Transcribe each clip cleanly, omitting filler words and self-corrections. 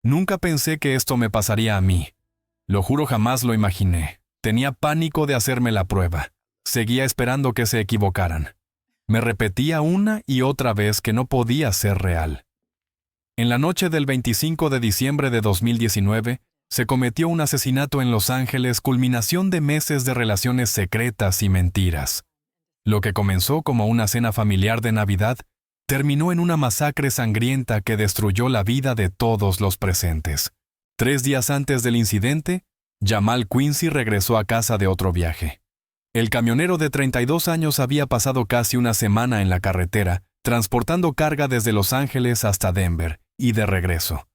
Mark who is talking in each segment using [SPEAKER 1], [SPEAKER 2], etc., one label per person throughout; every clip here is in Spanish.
[SPEAKER 1] Nunca pensé que esto me pasaría a mí. Lo juro, jamás lo imaginé. Tenía pánico de hacerme la prueba. Seguía esperando que se equivocaran. Me repetía una y otra vez que no podía ser real. En la noche del 25 de diciembre de 2019, se cometió un asesinato en Los Ángeles, culminación de meses de relaciones secretas y mentiras. Lo que comenzó como una cena familiar de Navidad, terminó en una masacre sangrienta que destruyó la vida de todos los presentes. 3 días antes del incidente, Jamal Quincy regresó a casa de otro viaje. El camionero de 32 años había pasado casi una semana en la carretera, transportando carga desde Los Ángeles hasta Denver, y de regreso.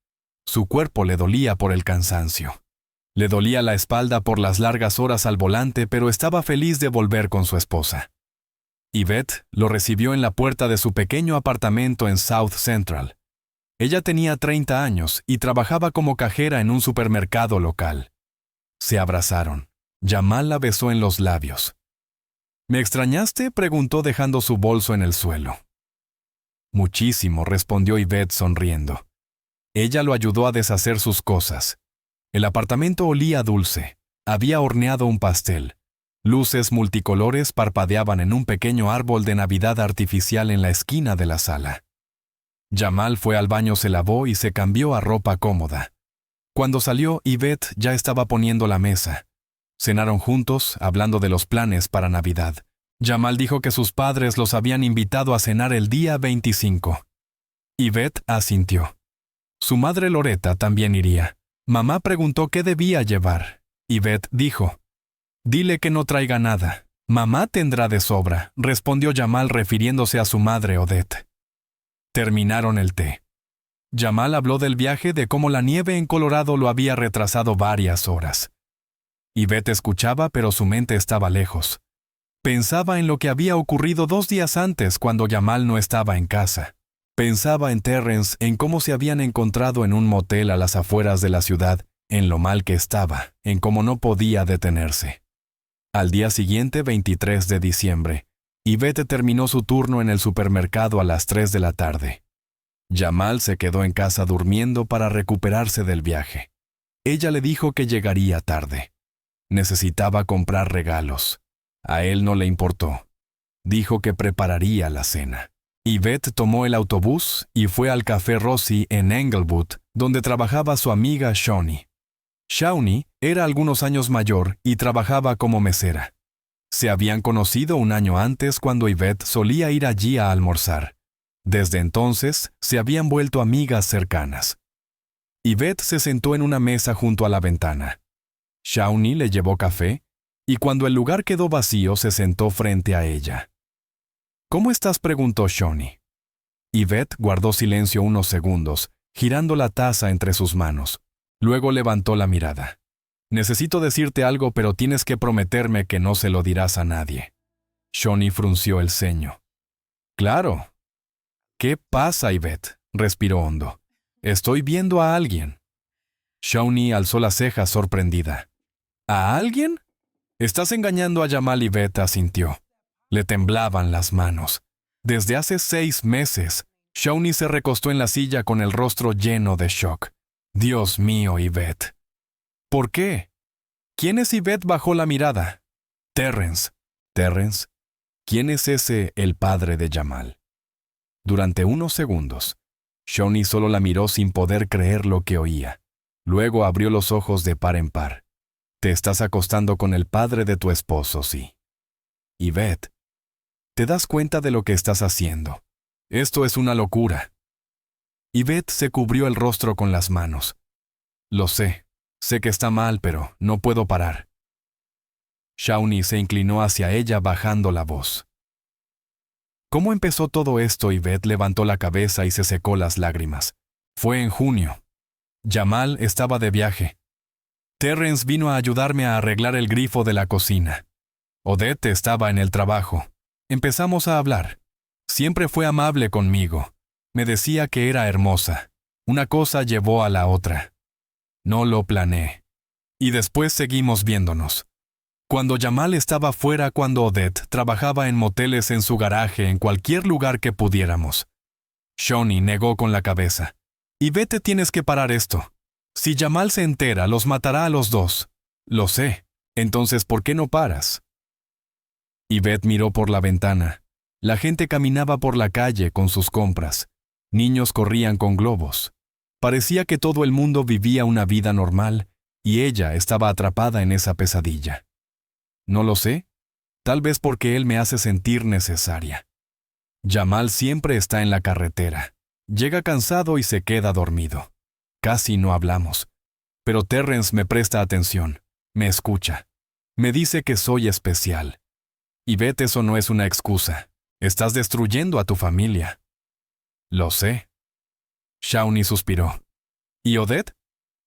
[SPEAKER 1] Su cuerpo le dolía por el cansancio. Le dolía la espalda por las largas horas al volante, pero estaba feliz de volver con su esposa. Yvette lo recibió en la puerta de su pequeño apartamento en South Central. Ella tenía 30 años y trabajaba como cajera en un supermercado local. Se abrazaron. Jamal la besó en los labios. ¿Me extrañaste?, preguntó dejando su bolso en el suelo. Muchísimo, respondió Yvette sonriendo. Ella lo ayudó a deshacer sus cosas. El apartamento olía dulce. Había horneado un pastel. Luces multicolores parpadeaban en un pequeño árbol de Navidad artificial en la esquina de la sala. Jamal fue al baño, se lavó y se cambió a ropa cómoda. Cuando salió, Yvette ya estaba poniendo la mesa. Cenaron juntos, hablando de los planes para Navidad. Jamal dijo que sus padres los habían invitado a cenar el día 25. Yvette asintió. Su madre Loretta también iría. Mamá preguntó qué debía llevar. Yvette dijo: «Dile que no traiga nada. Mamá tendrá de sobra», respondió Jamal refiriéndose a su madre Odette. Terminaron el té. Jamal habló del viaje, de cómo la nieve en Colorado lo había retrasado varias horas. Yvette escuchaba, pero su mente estaba lejos. Pensaba en lo que había ocurrido 2 días antes cuando Jamal no estaba en casa. Pensaba en Terrence, en cómo se habían encontrado en un motel a las afueras de la ciudad, en lo mal que estaba, en cómo no podía detenerse. Al día siguiente, 23 de diciembre, Yvette terminó su turno en el supermercado a las 3 de la tarde. Jamal se quedó en casa durmiendo para recuperarse del viaje. Ella le dijo que llegaría tarde. Necesitaba comprar regalos. A él no le importó. Dijo que prepararía la cena. Yvette tomó el autobús y fue al Café Rossi en Englewood, donde trabajaba su amiga Shawnee. Shawnee era algunos años mayor y trabajaba como mesera. Se habían conocido un año antes cuando Yvette solía ir allí a almorzar. Desde entonces se habían vuelto amigas cercanas. Yvette se sentó en una mesa junto a la ventana. Shawnee le llevó café y cuando el lugar quedó vacío se sentó frente a ella. «¿Cómo estás?», preguntó Shawnee. Yvette guardó silencio unos segundos, girando la taza entre sus manos. Luego levantó la mirada. «Necesito decirte algo, pero tienes que prometerme que no se lo dirás a nadie». Shawnee frunció el ceño. «Claro». «¿Qué pasa, Yvette?», respiró hondo. «Estoy viendo a alguien». Shawnee alzó las cejas sorprendida. «¿A alguien?». «Estás engañando a Jamal», Yvette asintió. Le temblaban las manos. Desde hace 6 meses, Shawnee se recostó en la silla con el rostro lleno de shock. «Dios mío, Yvette». «¿Por qué?». «¿Quién es Yvette?». Bajó la mirada. «Terrence». «¿Terrence? ¿Quién es ese, el padre de Jamal?». Durante unos segundos, Shawnee solo la miró sin poder creer lo que oía. Luego abrió los ojos de par en par. «Te estás acostando con el padre de tu esposo, sí». «Yvette, ¿te das cuenta de lo que estás haciendo? Esto es una locura». Yvette se cubrió el rostro con las manos. «Lo sé. Sé que está mal, pero no puedo parar». Shawnee se inclinó hacia ella bajando la voz. «¿Cómo empezó todo esto?». Yvette levantó la cabeza y se secó las lágrimas. «Fue en junio. Jamal estaba de viaje. Terrence vino a ayudarme a arreglar el grifo de la cocina. Odette estaba en el trabajo. Empezamos a hablar. Siempre fue amable conmigo. Me decía que era hermosa. Una cosa llevó a la otra. No lo planeé. Y después seguimos viéndonos. Cuando Jamal estaba fuera, cuando Odette trabajaba en moteles, en su garaje, en cualquier lugar que pudiéramos». Shawnee negó con la cabeza. «Yvette, tienes que parar esto. Si Jamal se entera, los matará a los dos. Lo sé. Entonces, ¿por qué no paras? Yvette miró por la ventana. La gente caminaba por la calle con sus compras. Niños corrían con globos. Parecía que todo el mundo vivía una vida normal y ella estaba atrapada en esa pesadilla. No lo sé. Tal vez porque él me hace sentir necesaria. Jamal siempre está en la carretera. Llega cansado y se queda dormido. Casi no hablamos. Pero Terrence me presta atención. Me escucha. Me dice que soy especial. Yvette, eso no es una excusa. Estás destruyendo a tu familia. Lo sé. Shawnee suspiró. ¿Y Odette?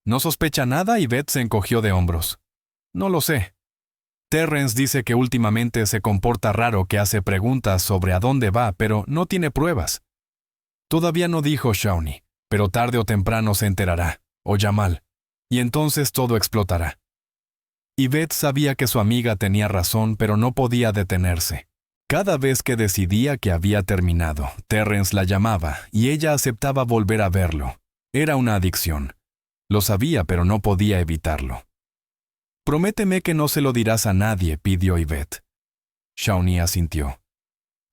[SPEAKER 1] ¿No sospecha nada? Yvette se encogió de hombros. No lo sé. Terrence dice que últimamente se comporta raro, que hace preguntas sobre a dónde va, pero no tiene pruebas. Todavía no dijo Shawnee, pero tarde o temprano se enterará, o Jamal, y entonces todo explotará. Yvette sabía que su amiga tenía razón, pero no podía detenerse. Cada vez que decidía que había terminado, Terrence la llamaba y ella aceptaba volver a verlo. Era una adicción. Lo sabía, pero no podía evitarlo. «Prométeme que no se lo dirás a nadie», pidió Yvette. Shawnee asintió.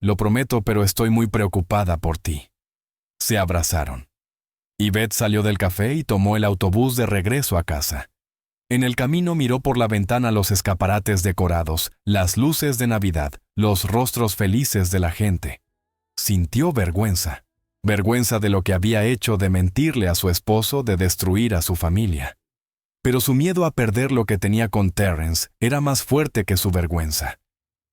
[SPEAKER 1] «Lo prometo, pero estoy muy preocupada por ti». Se abrazaron. Yvette salió del café y tomó el autobús de regreso a casa. En el camino miró por la ventana los escaparates decorados, las luces de Navidad, los rostros felices de la gente. Sintió vergüenza. Vergüenza de lo que había hecho, de mentirle a su esposo, de destruir a su familia. Pero su miedo a perder lo que tenía con Terrence era más fuerte que su vergüenza.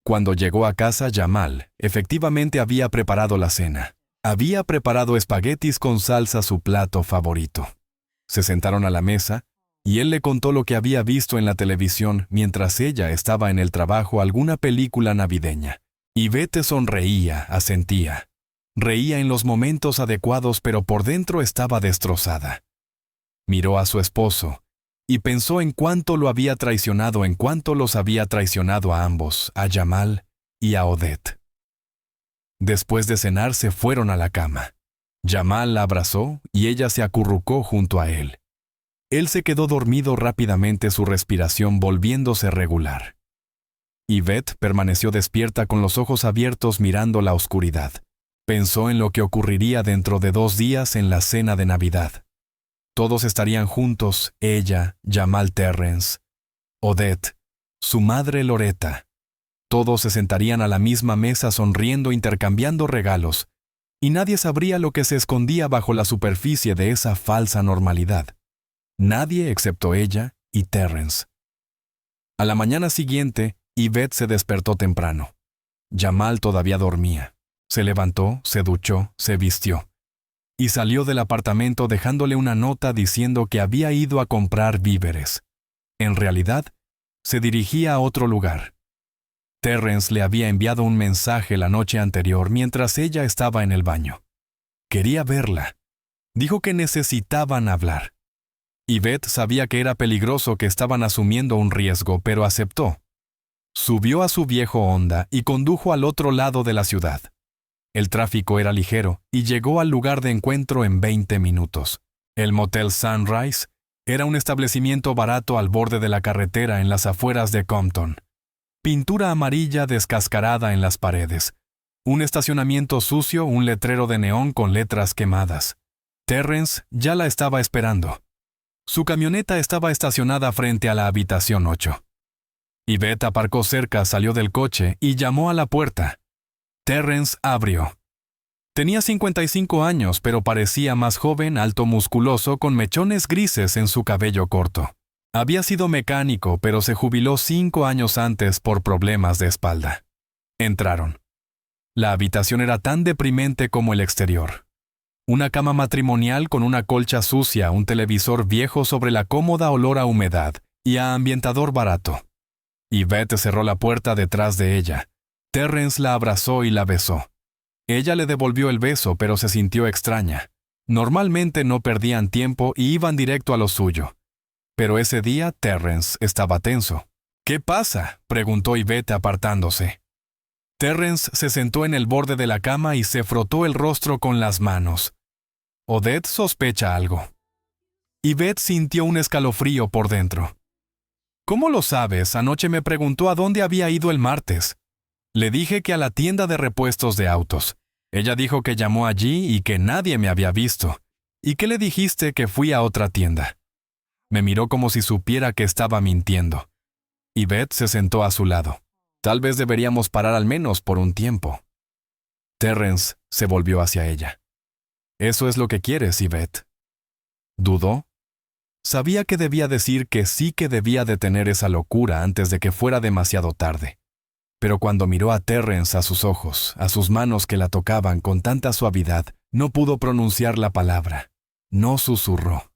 [SPEAKER 1] Cuando llegó a casa, Jamal efectivamente había preparado la cena. Había preparado espaguetis con salsa, su plato favorito. Se sentaron a la mesa, y él le contó lo que había visto en la televisión mientras ella estaba en el trabajo, alguna película navideña. Yvette sonreía, asentía. Reía en los momentos adecuados, pero por dentro estaba destrozada. Miró a su esposo y pensó en cuánto lo había traicionado, en cuánto los había traicionado a ambos, a Jamal y a Odette. Después de cenar se fueron a la cama. Jamal la abrazó y ella se acurrucó junto a él. Él se quedó dormido rápidamente, su respiración volviéndose regular. Yvette permaneció despierta con los ojos abiertos mirando la oscuridad. Pensó en lo que ocurriría dentro de 2 días en la cena de Navidad. Todos estarían juntos, ella, Jamal, Terrence, Odette, su madre Loretta. Todos se sentarían a la misma mesa sonriendo, intercambiando regalos, y nadie sabría lo que se escondía bajo la superficie de esa falsa normalidad. Nadie excepto ella y Terrence. A la mañana siguiente, Yvette se despertó temprano. Jamal todavía dormía. Se levantó, se duchó, se vistió y salió del apartamento dejándole una nota diciendo que había ido a comprar víveres. En realidad, se dirigía a otro lugar. Terrence le había enviado un mensaje la noche anterior mientras ella estaba en el baño. Quería verla. Dijo que necesitaban hablar. Yvette sabía que era peligroso, que estaban asumiendo un riesgo, pero aceptó. Subió a su viejo Honda y condujo al otro lado de la ciudad. El tráfico era ligero y llegó al lugar de encuentro en 20 minutos. El Motel Sunrise era un establecimiento barato al borde de la carretera en las afueras de Compton. Pintura amarilla descascarada en las paredes. Un estacionamiento sucio, un letrero de neón con letras quemadas. Terrence ya la estaba esperando. Su camioneta estaba estacionada frente a la habitación 8. Yvette aparcó cerca, salió del coche y llamó a la puerta. Terrence abrió. Tenía 55 años, pero parecía más joven, alto, musculoso, con mechones grises en su cabello corto. Había sido mecánico, pero se jubiló 5 años antes por problemas de espalda. Entraron. La habitación era tan deprimente como el exterior. Una cama matrimonial con una colcha sucia, un televisor viejo sobre la cómoda, olor a humedad y a ambientador barato. Yvette cerró la puerta detrás de ella. Terrence la abrazó y la besó. Ella le devolvió el beso, pero se sintió extraña. Normalmente no perdían tiempo y iban directo a lo suyo. Pero ese día Terrence estaba tenso. «¿Qué pasa?», preguntó Yvette apartándose. Terrence se sentó en el borde de la cama y se frotó el rostro con las manos. «Odette sospecha algo». Yvette sintió un escalofrío por dentro. «¿Cómo lo sabes? Anoche me preguntó a dónde había ido el martes». Le dije que a la tienda de repuestos de autos. Ella dijo que llamó allí y que nadie me había visto. ¿Y qué le dijiste que fui a otra tienda? Me miró como si supiera que estaba mintiendo. Yvette se sentó a su lado. Tal vez deberíamos parar al menos por un tiempo. Terrence se volvió hacia ella. «¿Eso es lo que quieres, Yvette?» ¿Dudó? Sabía que debía decir que sí, que debía detener esa locura antes de que fuera demasiado tarde. Pero cuando miró a Terrence, a sus ojos, a sus manos que la tocaban con tanta suavidad, no pudo pronunciar la palabra. No susurró.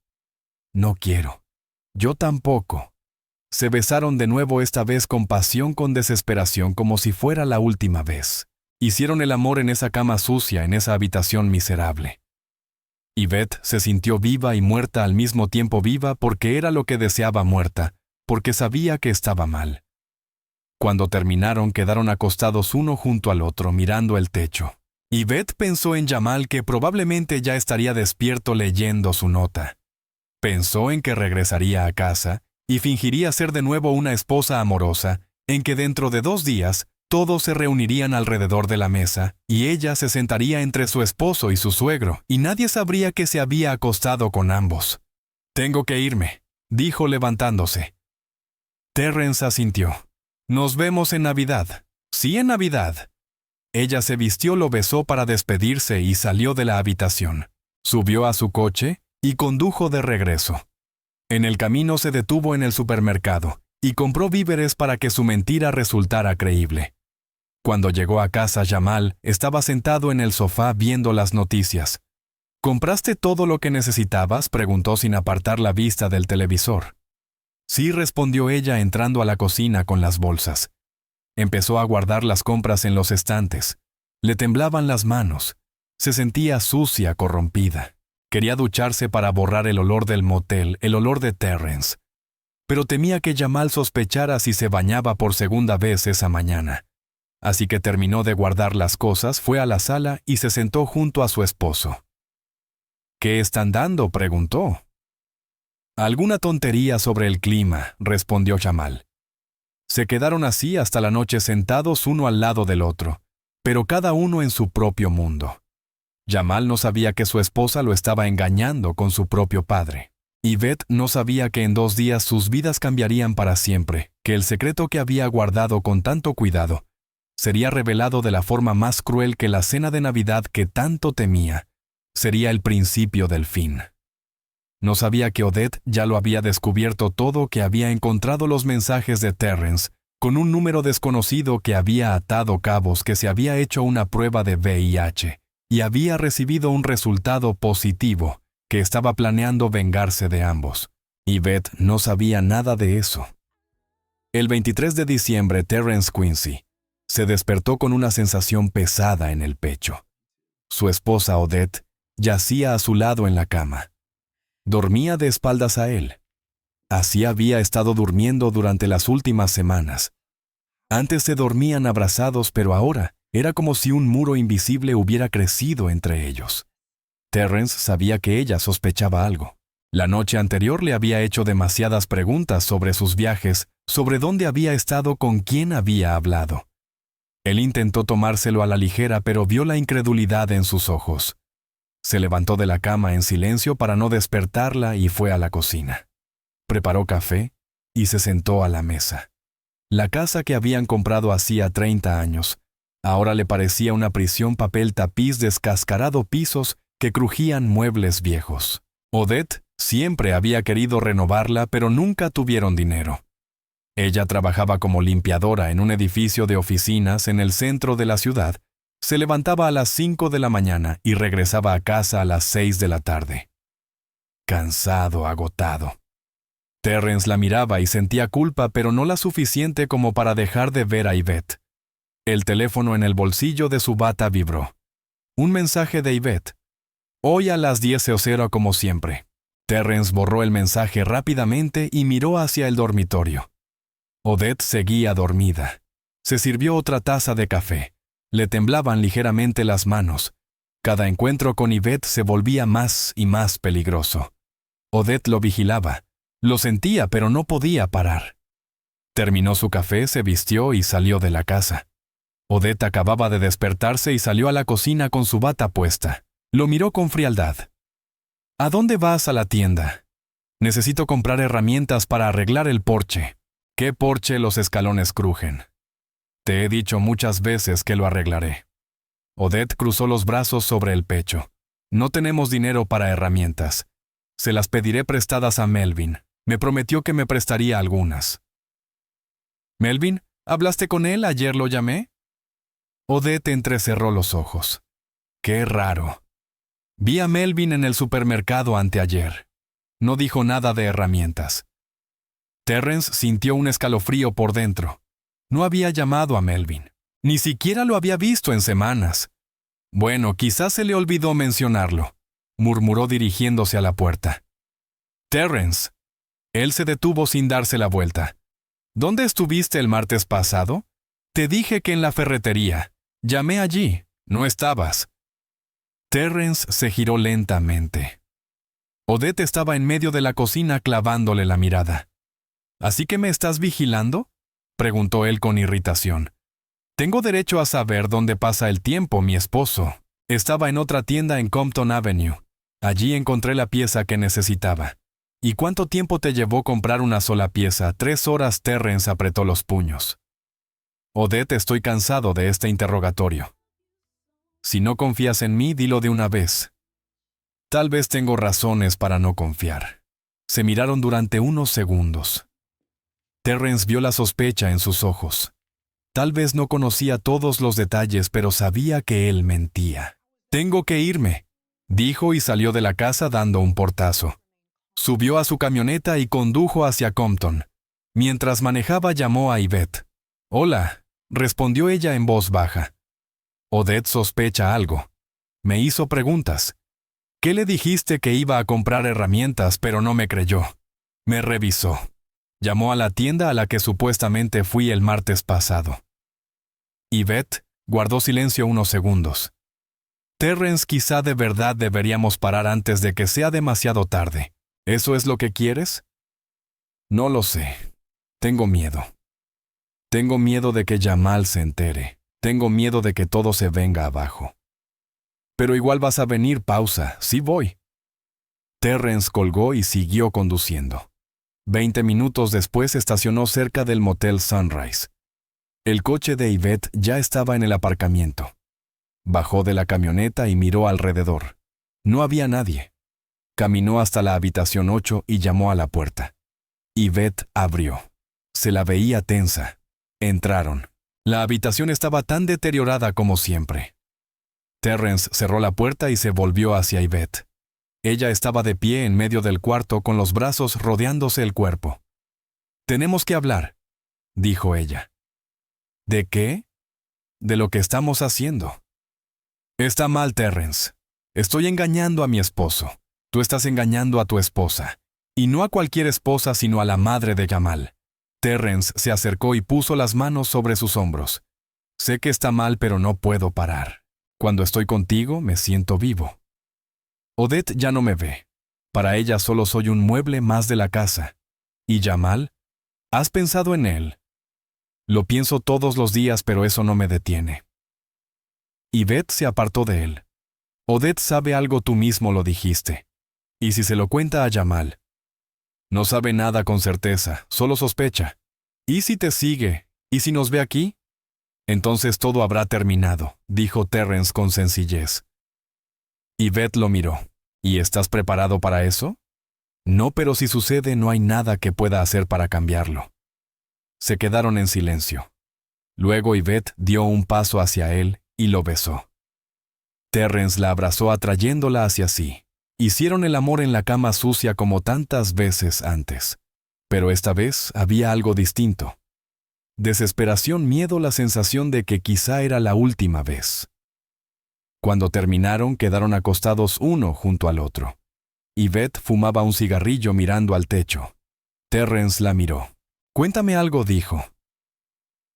[SPEAKER 1] «No quiero». «Yo tampoco». Se besaron de nuevo, esta vez con pasión, con desesperación, como si fuera la última vez. Hicieron el amor en esa cama sucia, en esa habitación miserable. Yvette se sintió viva y muerta al mismo tiempo, viva porque era lo que deseaba, muerta, porque sabía que estaba mal. Cuando terminaron, quedaron acostados uno junto al otro, mirando el techo. Yvette pensó en Jamal, que probablemente ya estaría despierto leyendo su nota. Pensó en que regresaría a casa y fingiría ser de nuevo una esposa amorosa, en que dentro de 2 días todos se reunirían alrededor de la mesa y ella se sentaría entre su esposo y su suegro, y nadie sabría que se había acostado con ambos. «Tengo que irme», dijo levantándose. Terrence asintió. «Nos vemos en Navidad». «Sí, en Navidad». Ella se vistió, lo besó para despedirse y salió de la habitación. Subió a su coche y condujo de regreso. En el camino se detuvo en el supermercado y compró víveres para que su mentira resultara creíble. Cuando llegó a casa, Jamal estaba sentado en el sofá viendo las noticias. «¿Compraste todo lo que necesitabas?», preguntó sin apartar la vista del televisor. «Sí», respondió ella, entrando a la cocina con las bolsas. Empezó a guardar las compras en los estantes. Le temblaban las manos. Se sentía sucia, corrompida. Quería ducharse para borrar el olor del motel, el olor de Terrence. Pero temía que Jamal sospechara si se bañaba por segunda vez esa mañana. Así que terminó de guardar las cosas, fue a la sala y se sentó junto a su esposo. «¿Qué están dando?», preguntó. «Alguna tontería sobre el clima», respondió Jamal. Se quedaron así hasta la noche, sentados uno al lado del otro, pero cada uno en su propio mundo. Jamal no sabía que su esposa lo estaba engañando con su propio padre. Yvette no sabía que en 2 días sus vidas cambiarían para siempre, que el secreto que había guardado con tanto cuidado sería revelado de la forma más cruel, que la cena de Navidad que tanto temía sería el principio del fin. No sabía que Odette ya lo había descubierto todo, que había encontrado los mensajes de Terrence con un número desconocido, que había atado cabos, que se había hecho una prueba de VIH y había recibido un resultado positivo, que estaba planeando vengarse de ambos. Yvette no sabía nada de eso. El 23 de diciembre, Terrence Quincy se despertó con una sensación pesada en el pecho. Su esposa Odette yacía a su lado en la cama. Dormía de espaldas a él. Así había estado durmiendo durante las últimas semanas. Antes se dormían abrazados, pero ahora era como si un muro invisible hubiera crecido entre ellos. Terrence sabía que ella sospechaba algo. La noche anterior le había hecho demasiadas preguntas sobre sus viajes, sobre dónde había estado, con quién había hablado. Él intentó tomárselo a la ligera, pero vio la incredulidad en sus ojos. Se levantó de la cama en silencio para no despertarla y fue a la cocina. Preparó café y se sentó a la mesa. La casa que habían comprado hacía 30 años, ahora le parecía una prisión: papel, tapiz, descascarado, pisos que crujían, muebles viejos. Odette siempre había querido renovarla, pero nunca tuvieron dinero. Ella trabajaba como limpiadora en un edificio de oficinas en el centro de la ciudad. Se levantaba a las 5 de la mañana y regresaba a casa a las 6 de la tarde. Cansado, agotado. Terrence la miraba y sentía culpa, pero no la suficiente como para dejar de ver a Yvette. El teléfono en el bolsillo de su bata vibró. Un mensaje de Yvette. «Hoy a las 10:00 como siempre». Terrence borró el mensaje rápidamente y miró hacia el dormitorio. Odette seguía dormida. Se sirvió otra taza de café. Le temblaban ligeramente las manos. Cada encuentro con Yvette se volvía más y más peligroso. Odette lo vigilaba. Lo sentía, pero no podía parar. Terminó su café, se vistió y salió de la casa. Odette acababa de despertarse y salió a la cocina con su bata puesta. Lo miró con frialdad. ¿A dónde vas? A la tienda. Necesito comprar herramientas para arreglar el porche. ¿Qué porche? Los escalones crujen. Te he dicho muchas veces que lo arreglaré. Odette cruzó los brazos sobre el pecho. No tenemos dinero para herramientas. Se las pediré prestadas a Melvin. Me prometió que me prestaría algunas. ¿Melvin? ¿Hablaste con él? ¿Ayer lo llamé? Odette entrecerró los ojos. ¡Qué raro! Vi a Melvin en el supermercado anteayer. No dijo nada de herramientas. Terrence sintió un escalofrío por dentro. No había llamado a Melvin. Ni siquiera lo había visto en semanas. Bueno, quizás se le olvidó mencionarlo, murmuró dirigiéndose a la puerta. Terrence. Él se detuvo sin darse la vuelta. ¿Dónde estuviste el martes pasado? Te dije que en la ferretería. Llamé allí. No estabas. Terrence se giró lentamente. Odette estaba en medio de la cocina clavándole la mirada. ¿Así que me estás vigilando?, preguntó él con irritación. Tengo derecho a saber dónde pasa el tiempo, mi esposo. Estaba en otra tienda en Compton Avenue. Allí encontré la pieza que necesitaba. ¿Y cuánto tiempo te llevó comprar una sola pieza? 3 horas. Terrence apretó los puños. Odette, estoy cansado de este interrogatorio. Si no confías en mí, dilo de una vez. Tal vez tengo razones para no confiar. Se miraron durante unos segundos. Terrence vio la sospecha en sus ojos. Tal vez no conocía todos los detalles, pero sabía que él mentía. Tengo que irme, dijo y salió de la casa dando un portazo. Subió a su camioneta y condujo hacia Compton. Mientras manejaba llamó a Yvette. Hola, respondió ella en voz baja. Odette sospecha algo. Me hizo preguntas. ¿Qué le dijiste? Que iba a comprar herramientas, pero no me creyó. Me revisó. Llamó a la tienda a la que supuestamente fui el martes pasado. Yvette guardó silencio unos segundos. Terrence, quizá de verdad deberíamos parar antes de que sea demasiado tarde. ¿Eso es lo que quieres? No lo sé. Tengo miedo. Tengo miedo de que Jamal se entere. Tengo miedo de que todo se venga abajo. Pero igual vas a venir. Pausa. Sí voy. Terrence colgó y siguió conduciendo. 20 minutos después estacionó cerca del motel Sunrise. El coche de Yvette ya estaba en el aparcamiento. Bajó de la camioneta y miró alrededor. No había nadie. Caminó hasta la habitación 8 y llamó a la puerta. Yvette abrió. Se la veía tensa. Entraron. La habitación estaba tan deteriorada como siempre. Terrence cerró la puerta y se volvió hacia Yvette. Ella estaba de pie en medio del cuarto con los brazos rodeándose el cuerpo. «Tenemos que hablar», dijo ella. «¿De qué?» «De lo que estamos haciendo». «Está mal, Terrence. Estoy engañando a mi esposo. Tú estás engañando a tu esposa. Y no a cualquier esposa, sino a la madre de Jamal». Terrence se acercó y puso las manos sobre sus hombros. «Sé que está mal, pero no puedo parar. Cuando estoy contigo, me siento vivo». Odette ya no me ve. Para ella solo soy un mueble más de la casa. ¿Y Jamal? ¿Has pensado en él? Lo pienso todos los días, pero eso no me detiene. Yvette se apartó de él. Odette sabe algo, tú mismo lo dijiste. ¿Y si se lo cuenta a Jamal? No sabe nada con certeza, solo sospecha. ¿Y si te sigue? ¿Y si nos ve aquí? Entonces todo habrá terminado, dijo Terrence con sencillez. Yvette lo miró. ¿Y estás preparado para eso? No, pero si sucede, no hay nada que pueda hacer para cambiarlo. Se quedaron en silencio. Luego Yvette dio un paso hacia él y lo besó. Terrence la abrazó atrayéndola hacia sí. Hicieron el amor en la cama sucia como tantas veces antes. Pero esta vez había algo distinto. Desesperación, miedo, la sensación de que quizá era la última vez. Cuando terminaron, quedaron acostados uno junto al otro. Yvette fumaba un cigarrillo mirando al techo. Terrence la miró. «Cuéntame algo», dijo.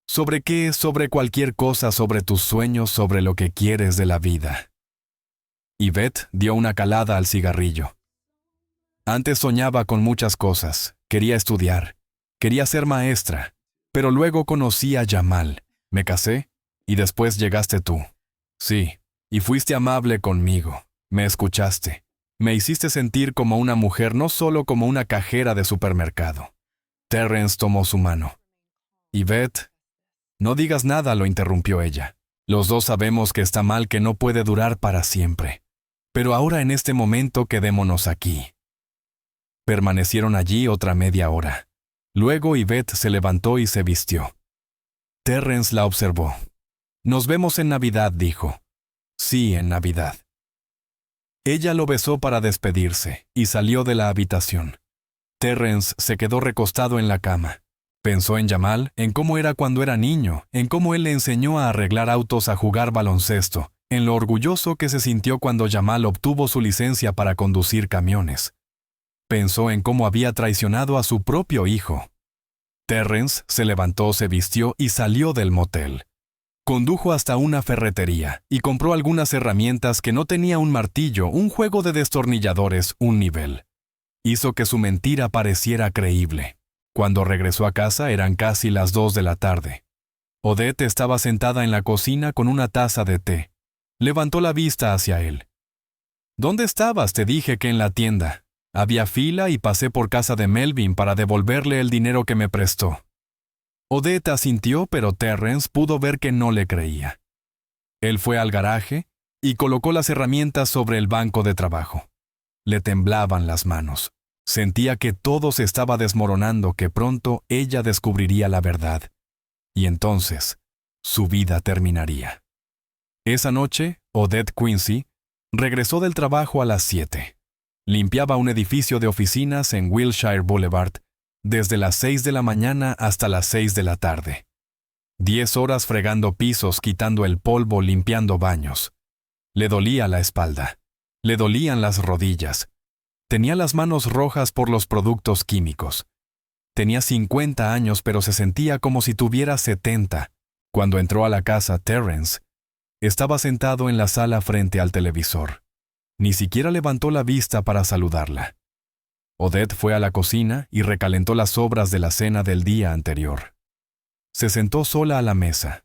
[SPEAKER 1] «¿Sobre qué? Sobre cualquier cosa, sobre tus sueños, sobre lo que quieres de la vida». Yvette dio una calada al cigarrillo. Antes soñaba con muchas cosas, quería estudiar, quería ser maestra, pero luego conocí a Jamal, me casé, y después llegaste tú. Sí, y fuiste amable conmigo, me escuchaste, me hiciste sentir como una mujer, no solo como una cajera de supermercado. Terrence tomó su mano. Yvette, no digas nada, lo interrumpió ella. Los dos sabemos que está mal, que no puede durar para siempre. Pero ahora en este momento quedémonos aquí. Permanecieron allí otra media hora. Luego Yvette se levantó y se vistió. Terrence la observó. Nos vemos en Navidad, dijo. Sí, en Navidad. Ella lo besó para despedirse y salió de la habitación. Terrence se quedó recostado en la cama. Pensó en Jamal, en cómo era cuando era niño, en cómo él le enseñó a arreglar autos, a jugar baloncesto, en lo orgulloso que se sintió cuando Jamal obtuvo su licencia para conducir camiones. Pensó en cómo había traicionado a su propio hijo. Terrence se levantó, se vistió y salió del motel. Condujo hasta una ferretería y compró algunas herramientas que no tenía: un martillo, un juego de destornilladores, un nivel. Hizo que su mentira pareciera creíble. Cuando regresó a casa eran casi las 2 de la tarde. Odette estaba sentada en la cocina con una taza de té. Levantó la vista hacia él. ¿Dónde estabas? Te dije que en la tienda. Había fila y pasé por casa de Melvin para devolverle el dinero que me prestó. Odette asintió, pero Terrence pudo ver que no le creía. Él fue al garaje y colocó las herramientas sobre el banco de trabajo. Le temblaban las manos. Sentía que todo se estaba desmoronando, que pronto ella descubriría la verdad. Y entonces, su vida terminaría. Esa noche, Odette Quincy regresó del trabajo a las 7. Limpiaba un edificio de oficinas en Wilshire Boulevard desde las 6 de la mañana hasta las 6 de la tarde. 10 horas fregando pisos, quitando el polvo, limpiando baños. Le dolía la espalda. Le dolían las rodillas. Tenía las manos rojas por los productos químicos. Tenía 50 años, pero se sentía como si tuviera 70. Cuando entró a la casa, Terrence estaba sentado en la sala frente al televisor. Ni siquiera levantó la vista para saludarla. Odette fue a la cocina y recalentó las sobras de la cena del día anterior. Se sentó sola a la mesa.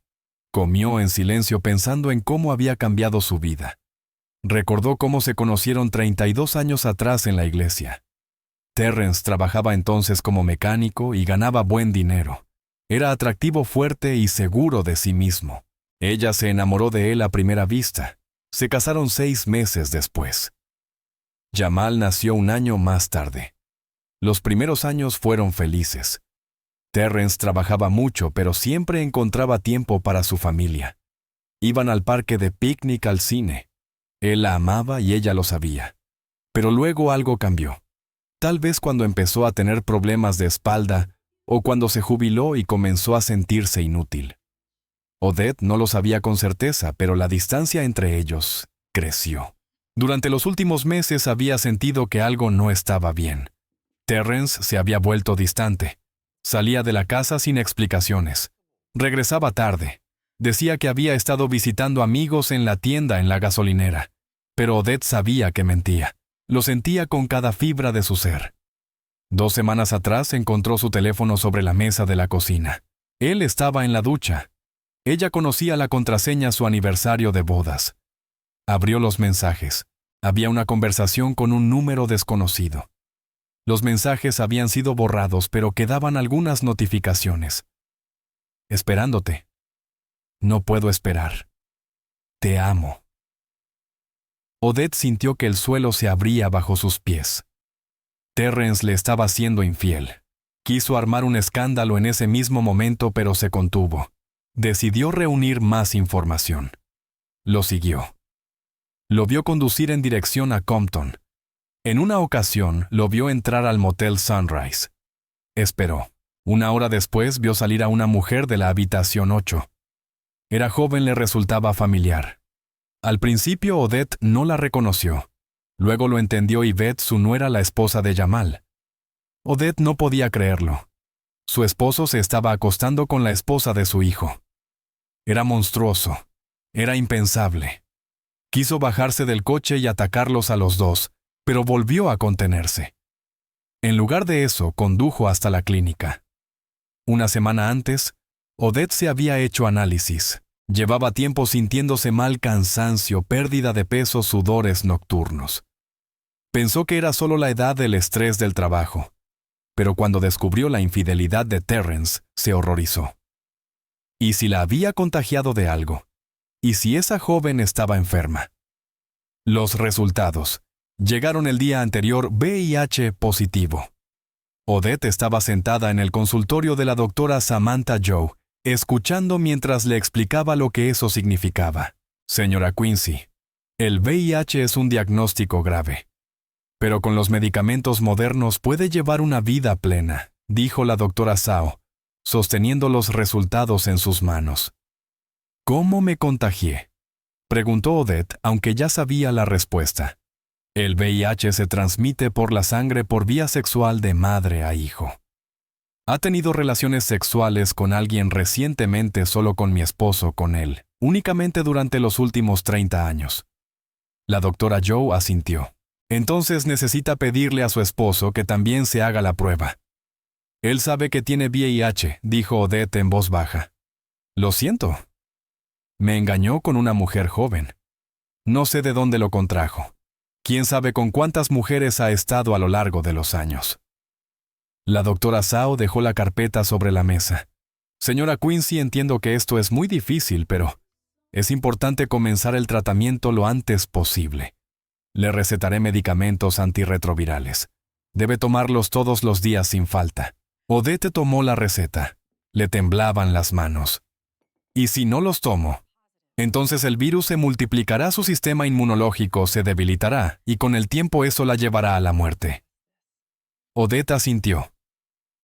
[SPEAKER 1] Comió en silencio, pensando en cómo había cambiado su vida. Recordó cómo se conocieron 32 años atrás en la iglesia. Terrence trabajaba entonces como mecánico y ganaba buen dinero. Era atractivo, fuerte y seguro de sí mismo. Ella se enamoró de él a primera vista. Se casaron 6 meses después. Jamal nació un año más tarde. Los primeros años fueron felices. Terrence trabajaba mucho, pero siempre encontraba tiempo para su familia. Iban al parque de picnic, al cine. Él la amaba y ella lo sabía. Pero luego algo cambió. Tal vez cuando empezó a tener problemas de espalda o cuando se jubiló y comenzó a sentirse inútil. Odette no lo sabía con certeza, pero la distancia entre ellos creció. Durante los últimos meses había sentido que algo no estaba bien. Terrence se había vuelto distante. Salía de la casa sin explicaciones. Regresaba tarde. Decía que había estado visitando amigos en la tienda, en la gasolinera. Pero Odette sabía que mentía. Lo sentía con cada fibra de su ser. 2 semanas atrás encontró su teléfono sobre la mesa de la cocina. Él estaba en la ducha. Ella conocía la contraseña a su aniversario de bodas. Abrió los mensajes. Había una conversación con un número desconocido. Los mensajes habían sido borrados, pero quedaban algunas notificaciones. Esperándote. No puedo esperar. Te amo. Odette sintió que el suelo se abría bajo sus pies. Terrence le estaba siendo infiel. Quiso armar un escándalo en ese mismo momento, pero se contuvo. Decidió reunir más información. Lo siguió. Lo vio conducir en dirección a Compton. En una ocasión, lo vio entrar al motel Sunrise. Esperó. 1 hora después, vio salir a una mujer de la habitación 8. Era joven, le resultaba familiar. Al principio, Odette no la reconoció. Luego lo entendió Yvette, su nuera, la esposa de Jamal. Odette no podía creerlo. Su esposo se estaba acostando con la esposa de su hijo. Era monstruoso. Era impensable. Quiso bajarse del coche y atacarlos a los dos, pero volvió a contenerse. En lugar de eso, condujo hasta la clínica. Una semana antes, Odette se había hecho análisis. Llevaba tiempo sintiéndose mal, cansancio, pérdida de peso, sudores nocturnos. Pensó que era solo la edad del estrés del trabajo. Pero cuando descubrió la infidelidad de Terrence, se horrorizó. ¿Y si la había contagiado de algo? ¿Y si esa joven estaba enferma? Los resultados. Llegaron el día anterior: VIH positivo. Odette estaba sentada en el consultorio de la doctora Samantha Joe, escuchando mientras le explicaba lo que eso significaba. Señora Quincy, el VIH es un diagnóstico grave. Pero con los medicamentos modernos puede llevar una vida plena, dijo la doctora Zhao, sosteniendo los resultados en sus manos. ¿Cómo me contagié?, preguntó Odette, aunque ya sabía la respuesta. El VIH se transmite por la sangre por vía sexual de madre a hijo. ¿Ha tenido relaciones sexuales con alguien recientemente? Solo con mi esposo, con él, únicamente durante los últimos 30 años. La doctora Joe asintió. Entonces necesita pedirle a su esposo que también se haga la prueba. Él sabe que tiene VIH, dijo Odette en voz baja. Lo siento. Me engañó con una mujer joven. No sé de dónde lo contrajo. ¿Quién sabe con cuántas mujeres ha estado a lo largo de los años? La doctora Zhao dejó la carpeta sobre la mesa. Señora Quincy, entiendo que esto es muy difícil, pero es importante comenzar el tratamiento lo antes posible. Le recetaré medicamentos antirretrovirales. Debe tomarlos todos los días sin falta. Odette tomó la receta. Le temblaban las manos. ¿Y si no los tomo? Entonces el virus se multiplicará, su sistema inmunológico se debilitará, y con el tiempo eso la llevará a la muerte. Odette asintió.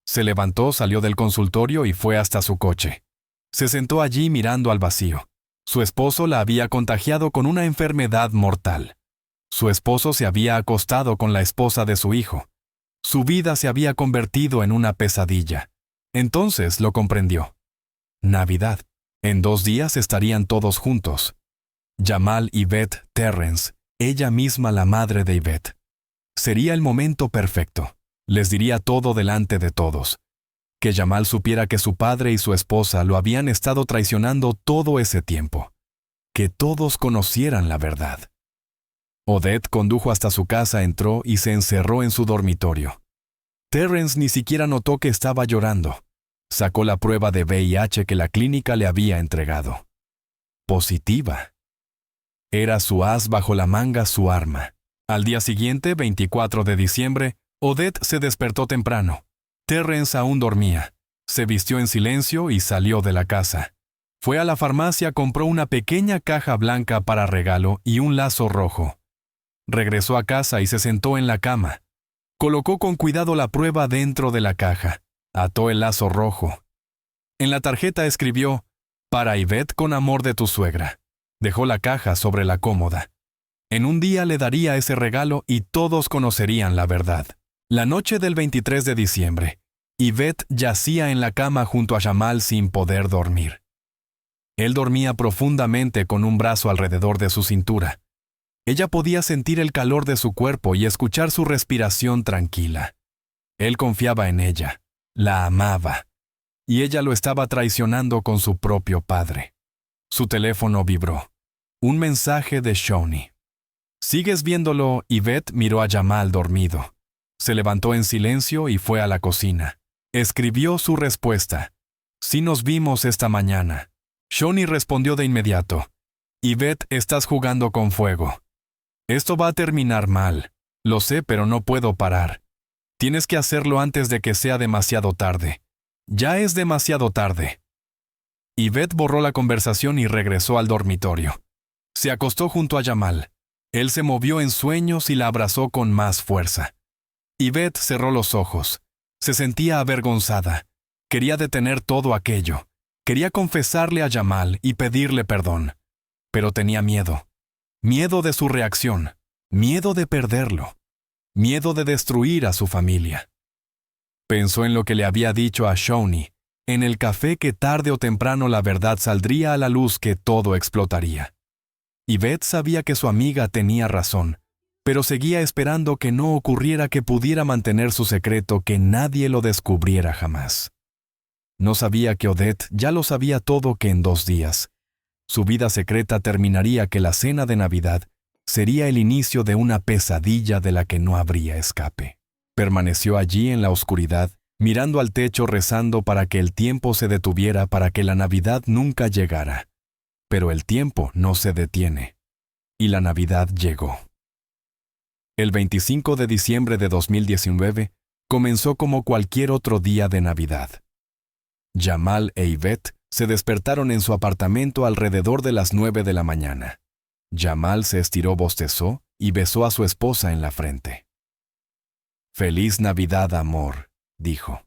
[SPEAKER 1] Se levantó, salió del consultorio y fue hasta su coche. Se sentó allí mirando al vacío. Su esposo la había contagiado con una enfermedad mortal. Su esposo se había acostado con la esposa de su hijo. Su vida se había convertido en una pesadilla. Entonces lo comprendió. Navidad. En 2 días estarían todos juntos. Jamal, Yvette, Terrence, ella misma la madre de Yvette. Sería el momento perfecto. Les diría todo delante de todos. Que Jamal supiera que su padre y su esposa lo habían estado traicionando todo ese tiempo. Que todos conocieran la verdad. Odette condujo hasta su casa, entró y se encerró en su dormitorio. Terrence ni siquiera notó que estaba llorando. Sacó la prueba de VIH que la clínica le había entregado. Positiva. Era su as bajo la manga, su arma. Al día siguiente, 24 de diciembre, Odette se despertó temprano. Terrence aún dormía. Se vistió en silencio y salió de la casa. Fue a la farmacia, compró una pequeña caja blanca para regalo y un lazo rojo. Regresó a casa y se sentó en la cama. Colocó con cuidado la prueba dentro de la caja. Ató el lazo rojo. En la tarjeta escribió: «Para Yvette, con amor de tu suegra». Dejó la caja sobre la cómoda. En un día le daría ese regalo y todos conocerían la verdad. La noche del 23 de diciembre, Yvette yacía en la cama junto a Jamal sin poder dormir. Él dormía profundamente con un brazo alrededor de su cintura. Ella podía sentir el calor de su cuerpo y escuchar su respiración tranquila. Él confiaba en ella. La amaba. Y ella lo estaba traicionando con su propio padre. Su teléfono vibró. Un mensaje de Shawnee. ¿Sigues viéndolo? Yvette miró a Jamal dormido. Se levantó en silencio y fue a la cocina. Escribió su respuesta. «Sí, nos vimos esta mañana». Shawnee respondió de inmediato. «Yvette, estás jugando con fuego. Esto va a terminar mal. Lo sé, pero no puedo parar. Tienes que hacerlo antes de que sea demasiado tarde. Ya es demasiado tarde». Yvette borró la conversación y regresó al dormitorio. Se acostó junto a Jamal. Él se movió en sueños y la abrazó con más fuerza. Yvette cerró los ojos. Se sentía avergonzada. Quería detener todo aquello. Quería confesarle a Jamal y pedirle perdón. Pero tenía miedo. Miedo de su reacción. Miedo de perderlo. Miedo de destruir a su familia. Pensó en lo que le había dicho a Shawnee, en el café, que tarde o temprano la verdad saldría a la luz, que todo explotaría. Yvette sabía que su amiga tenía razón. pero seguía esperando que no ocurriera, que pudiera mantener su secreto, que nadie lo descubriera jamás. No sabía que Odette ya lo sabía todo, que en 2 días su vida secreta terminaría, que la cena de Navidad sería el inicio de una pesadilla de la que no habría escape. Permaneció allí en la oscuridad, mirando al techo, rezando para que el tiempo se detuviera, para que la Navidad nunca llegara. Pero el tiempo no se detiene, y la Navidad llegó. El 25 de diciembre de 2019 comenzó como cualquier otro día de Navidad. Jamal e Yvette se despertaron en su apartamento alrededor de las 9 de la mañana. Jamal se estiró, bostezó y besó a su esposa en la frente. «Feliz Navidad, amor», dijo.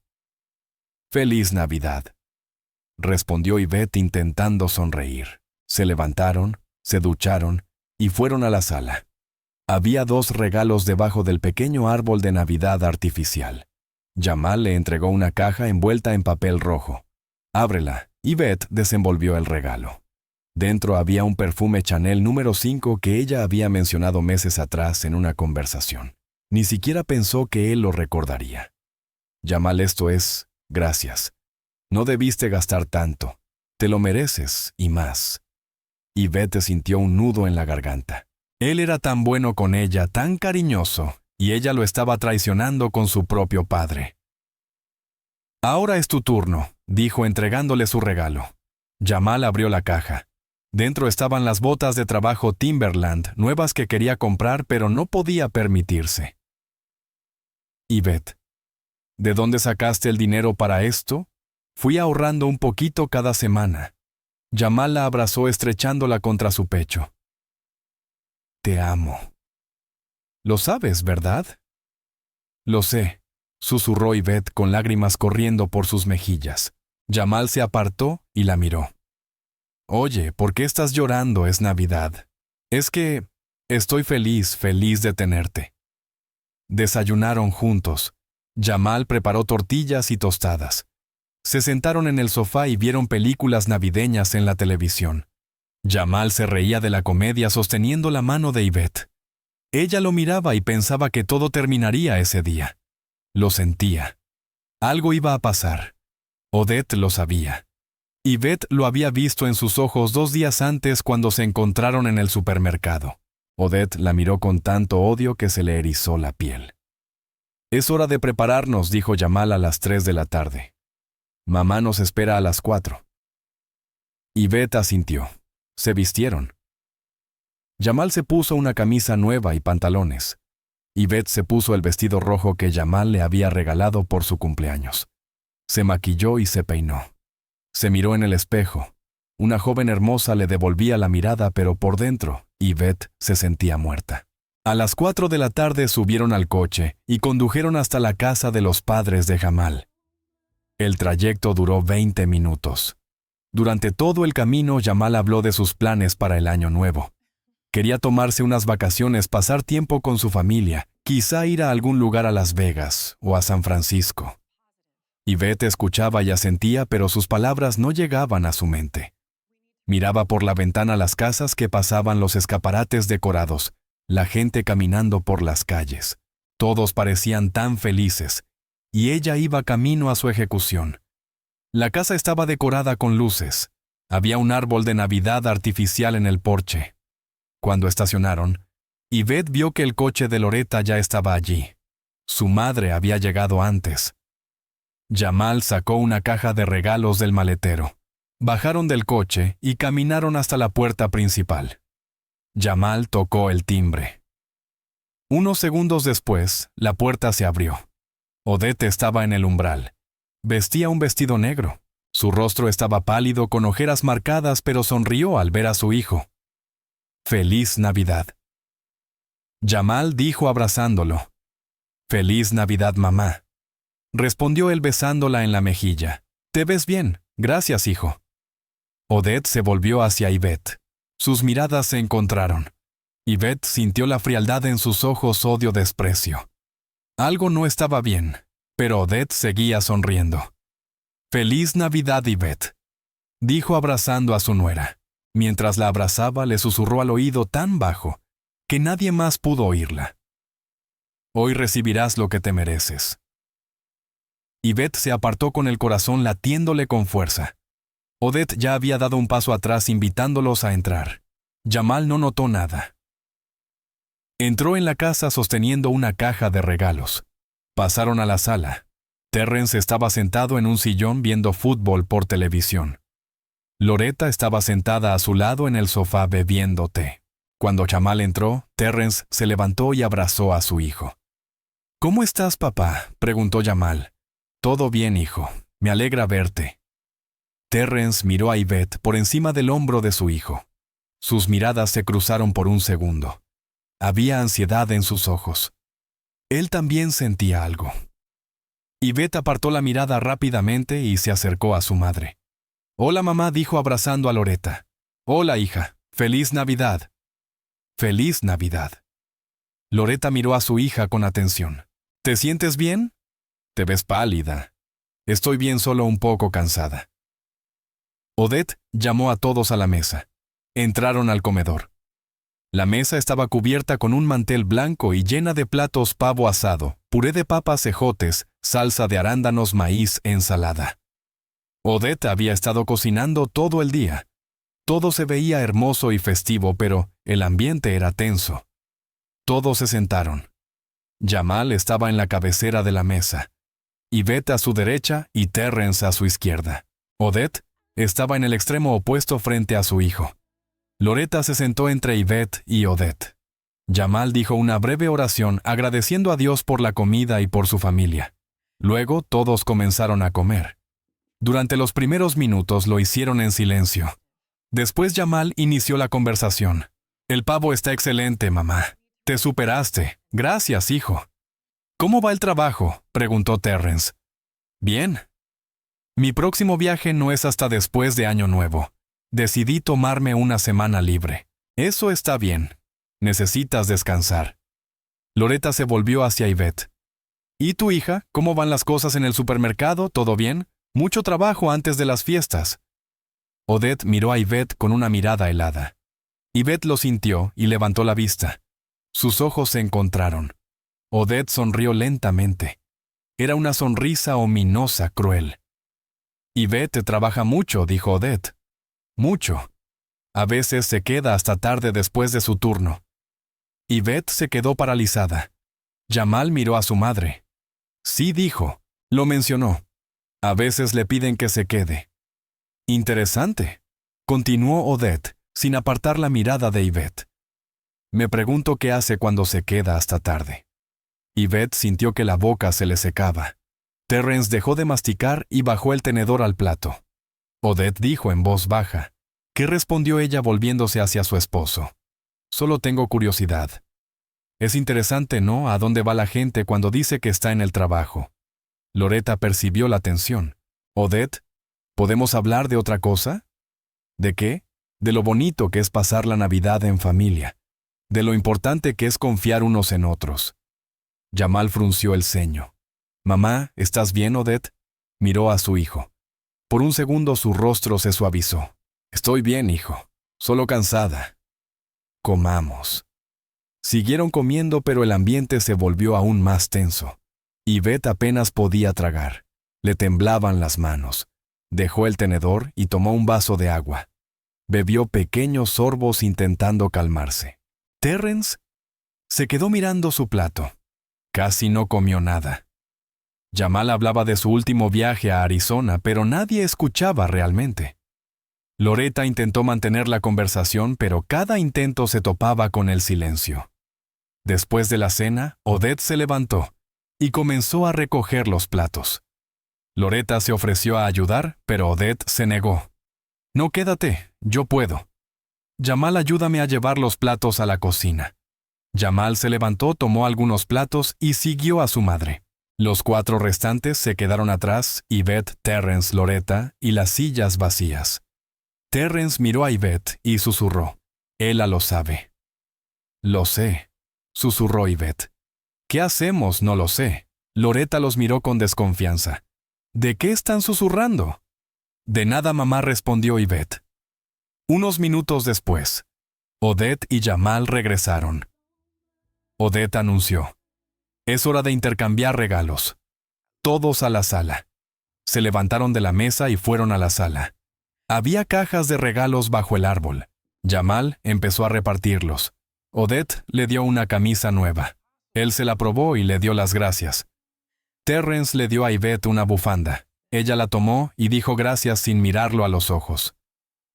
[SPEAKER 1] «Feliz Navidad», respondió Yvette intentando sonreír. Se levantaron, se ducharon y fueron a la sala. Había 2 regalos debajo del pequeño árbol de Navidad artificial. Jamal le entregó una caja envuelta en papel rojo. «Ábrela». Yvette desenvolvió el regalo. Dentro había un perfume Chanel número 5 que ella había mencionado meses atrás en una conversación. Ni siquiera pensó que él lo recordaría. «Jamal, esto es, gracias. No debiste gastar tanto. Te lo mereces y más». Yvette sintió un nudo en la garganta. Él era tan bueno con ella, tan cariñoso, y ella lo estaba traicionando con su propio padre. «Ahora es tu turno», dijo entregándole su regalo. Jamal abrió la caja. Dentro estaban las botas de trabajo Timberland, nuevas, que quería comprar pero no podía permitirse. «Yvette, ¿de dónde sacaste el dinero para esto?» «Fui ahorrando un poquito cada semana». Jamal la abrazó estrechándola contra su pecho. «Te amo». «Lo sabes, ¿verdad?» «Lo sé», susurró Yvette con lágrimas corriendo por sus mejillas. Jamal se apartó y la miró. «Oye, ¿por qué estás llorando? Es Navidad». «Es que estoy feliz de tenerte». Desayunaron juntos. Jamal preparó tortillas y tostadas. Se sentaron en el sofá y vieron películas navideñas en la televisión. Jamal se reía de la comedia sosteniendo la mano de Yvette. Ella lo miraba y pensaba que todo terminaría ese día. Lo sentía. Algo iba a pasar. Odette lo sabía. Yvette lo había visto en sus ojos 2 días antes, cuando se encontraron en el supermercado. Odette la miró con tanto odio que se le erizó la piel. «Es hora de prepararnos», dijo Jamal a las 3 de la tarde. «Mamá nos espera a las 4». Yvette asintió. Se vistieron. Jamal se puso una camisa nueva y pantalones. Yvette se puso el vestido rojo que Jamal le había regalado por su cumpleaños. Se maquilló y se peinó. Se miró en el espejo. Una joven hermosa le devolvía la mirada, pero por dentro, Yvette se sentía muerta. A las 4 de la tarde subieron al coche y condujeron hasta la casa de los padres de Jamal. El trayecto duró 20 minutos. Durante todo el camino, Jamal habló de sus planes para el año nuevo. Quería tomarse unas vacaciones, pasar tiempo con su familia, quizá ir a algún lugar, a Las Vegas o a San Francisco. Yvette escuchaba y asentía, pero sus palabras no llegaban a su mente. Miraba por la ventana las casas que pasaban, los escaparates decorados, la gente caminando por las calles. Todos parecían tan felices, y ella iba camino a su ejecución. La casa estaba decorada con luces. Había un árbol de Navidad artificial en el porche. Cuando estacionaron, Yvette vio que el coche de Loretta ya estaba allí. Su madre había llegado antes. Jamal sacó una caja de regalos del maletero. Bajaron del coche y caminaron hasta la puerta principal. Jamal tocó el timbre. Unos segundos después, la puerta se abrió. Odette estaba en el umbral. Vestía un vestido negro. Su rostro estaba pálido, con ojeras marcadas, pero sonrió al ver a su hijo. «Feliz Navidad». Jamal dijo abrazándolo. «Feliz Navidad, mamá», respondió él besándola en la mejilla. «Te ves bien, gracias, hijo». Odette se volvió hacia Yvette. Sus miradas se encontraron. Yvette sintió la frialdad en sus ojos, odio, desprecio. Algo no estaba bien, pero Odette seguía sonriendo. «Feliz Navidad, Yvette», dijo abrazando a su nuera. Mientras la abrazaba, le susurró al oído tan bajo que nadie más pudo oírla. Hoy recibirás lo que te mereces. Yvette se apartó con el corazón latiéndole con fuerza. Odette ya había dado un paso atrás invitándolos a entrar. Jamal no notó nada. Entró en la casa sosteniendo una caja de regalos. Pasaron a la sala. Terrence estaba sentado en un sillón viendo fútbol por televisión. Loretta estaba sentada a su lado en el sofá bebiendo té. Cuando Jamal entró, Terrence se levantó y abrazó a su hijo. «¿Cómo estás, papá?», preguntó Jamal. «Todo bien, hijo. Me alegra verte». Terrence miró a Yvette por encima del hombro de su hijo. Sus miradas se cruzaron por un segundo. Había ansiedad en sus ojos. Él también sentía algo. Yvette apartó la mirada rápidamente y se acercó a su madre. «Hola, mamá», dijo abrazando a Loretta. «Hola, hija. Feliz Navidad». «Feliz Navidad». Loretta miró a su hija con atención. «¿Te sientes bien?» «Te ves pálida». «Estoy bien, solo un poco cansada». Odette llamó a todos a la mesa. Entraron al comedor. La mesa estaba cubierta con un mantel blanco y llena de platos: pavo asado, puré de papas, ejotes, salsa de arándanos, maíz, ensalada. Odette había estado cocinando todo el día. Todo se veía hermoso y festivo, pero el ambiente era tenso. Todos se sentaron. Jamal estaba en la cabecera de la mesa, Yvette a su derecha y Terrence a su izquierda. Odette estaba en el extremo opuesto frente a su hijo. Loretta se sentó entre Yvette y Odette. Jamal dijo una breve oración agradeciendo a Dios por la comida y por su familia. Luego todos comenzaron a comer. Durante los primeros minutos lo hicieron en silencio. Después Jamal inició la conversación. «El pavo está excelente, mamá. Te superaste. Gracias, hijo». «¿Cómo va el trabajo?», preguntó Terrence. «Bien. Mi próximo viaje no es hasta después de Año Nuevo. Decidí tomarme una semana libre. Eso está bien. Necesitas descansar». Loretta se volvió hacia Yvette. «¿Y tu hija? ¿Cómo van las cosas en el supermercado? ¿Todo bien? Mucho trabajo antes de las fiestas». Odette miró a Yvette con una mirada helada. Yvette lo sintió y levantó la vista. Sus ojos se encontraron. Odette sonrió lentamente. Era una sonrisa ominosa, cruel. «Yvette trabaja mucho», dijo Odette. «Mucho. A veces se queda hasta tarde después de su turno». Yvette se quedó paralizada. Jamal miró a su madre. «Sí», dijo. Lo mencionó. «A veces le piden que se quede». «Interesante», continuó Odette, sin apartar la mirada de Yvette. «Me pregunto qué hace cuando se queda hasta tarde». Yvette sintió que la boca se le secaba. Terrence dejó de masticar y bajó el tenedor al plato. Odette dijo en voz baja. ¿Qué respondió ella volviéndose hacia su esposo? «Solo tengo curiosidad». «Es interesante, ¿no?, a dónde va la gente cuando dice que está en el trabajo». Loretta percibió la tensión. «Odette, ¿podemos hablar de otra cosa?» «¿De qué?» «De lo bonito que es pasar la Navidad en familia. De lo importante que es confiar unos en otros». Jamal frunció el ceño. «Mamá, ¿estás bien, Odette?», miró a su hijo. Por un segundo su rostro se suavizó. «Estoy bien, hijo. Solo cansada». «Comamos». Siguieron comiendo, pero el ambiente se volvió aún más tenso. Yvette apenas podía tragar. Le temblaban las manos. Dejó el tenedor y tomó un vaso de agua. Bebió pequeños sorbos intentando calmarse. Terrence se quedó mirando su plato. Casi no comió nada. Jamal hablaba de su último viaje a Arizona, pero nadie escuchaba realmente. Loretta intentó mantener la conversación, pero cada intento se topaba con el silencio. Después de la cena, Odette se levantó y comenzó a recoger los platos. Loretta se ofreció a ayudar, pero Odette se negó. «No, quédate, yo puedo». «Jamal, ayúdame a llevar los platos a la cocina». Jamal se levantó, tomó algunos platos y siguió a su madre. Los 4 restantes se quedaron atrás: Yvette, Terrence, Loretta y las sillas vacías. Terrence miró a Yvette y susurró. «Ella lo sabe». «Lo sé», susurró Yvette. «¿Qué hacemos? No lo sé». Loretta los miró con desconfianza. «¿De qué están susurrando?» «De nada, mamá», respondió Yvette. Unos minutos después, Odette y Jamal regresaron. Odette anunció. Es hora de intercambiar regalos. Todos a la sala. Se levantaron de la mesa y fueron a la sala. Había cajas de regalos bajo el árbol. Jamal empezó a repartirlos. Odette le dio una camisa nueva. Él se la probó y le dio las gracias. Terrence le dio a Yvette una bufanda. Ella la tomó y dijo gracias sin mirarlo a los ojos.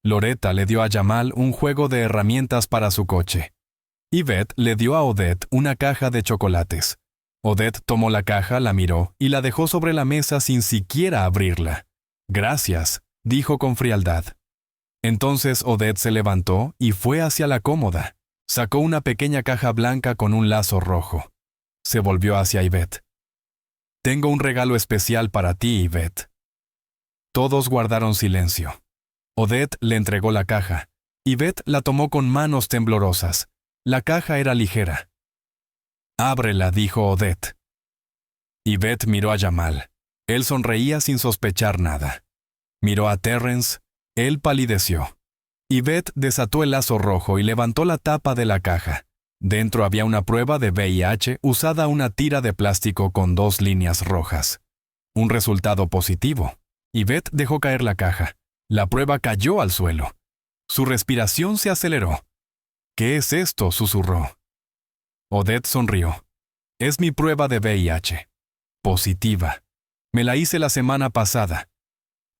[SPEAKER 1] Loretta le dio a Jamal un juego de herramientas para su coche. Yvette le dio a Odette una caja de chocolates. Odette tomó la caja, la miró y la dejó sobre la mesa sin siquiera abrirla. Gracias, dijo con frialdad. Entonces Odette se levantó y fue hacia la cómoda. Sacó una pequeña caja blanca con un lazo rojo. Se volvió hacia Yvette. Tengo un regalo especial para ti, Yvette. Todos guardaron silencio. Odette le entregó la caja. Yvette la tomó con manos temblorosas. La caja era ligera. Ábrela, dijo Odette. Yvette miró a Jamal. Él sonreía sin sospechar nada. Miró a Terrence. Él palideció. Yvette desató el lazo rojo y levantó la tapa de la caja. Dentro había una prueba de VIH usada una tira de plástico con 2 líneas rojas. Un resultado positivo. Yvette dejó caer la caja. La prueba cayó al suelo. Su respiración se aceleró. ¿Qué es esto?, susurró. Odette sonrió. Es mi prueba de VIH. Positiva. Me la hice la semana pasada.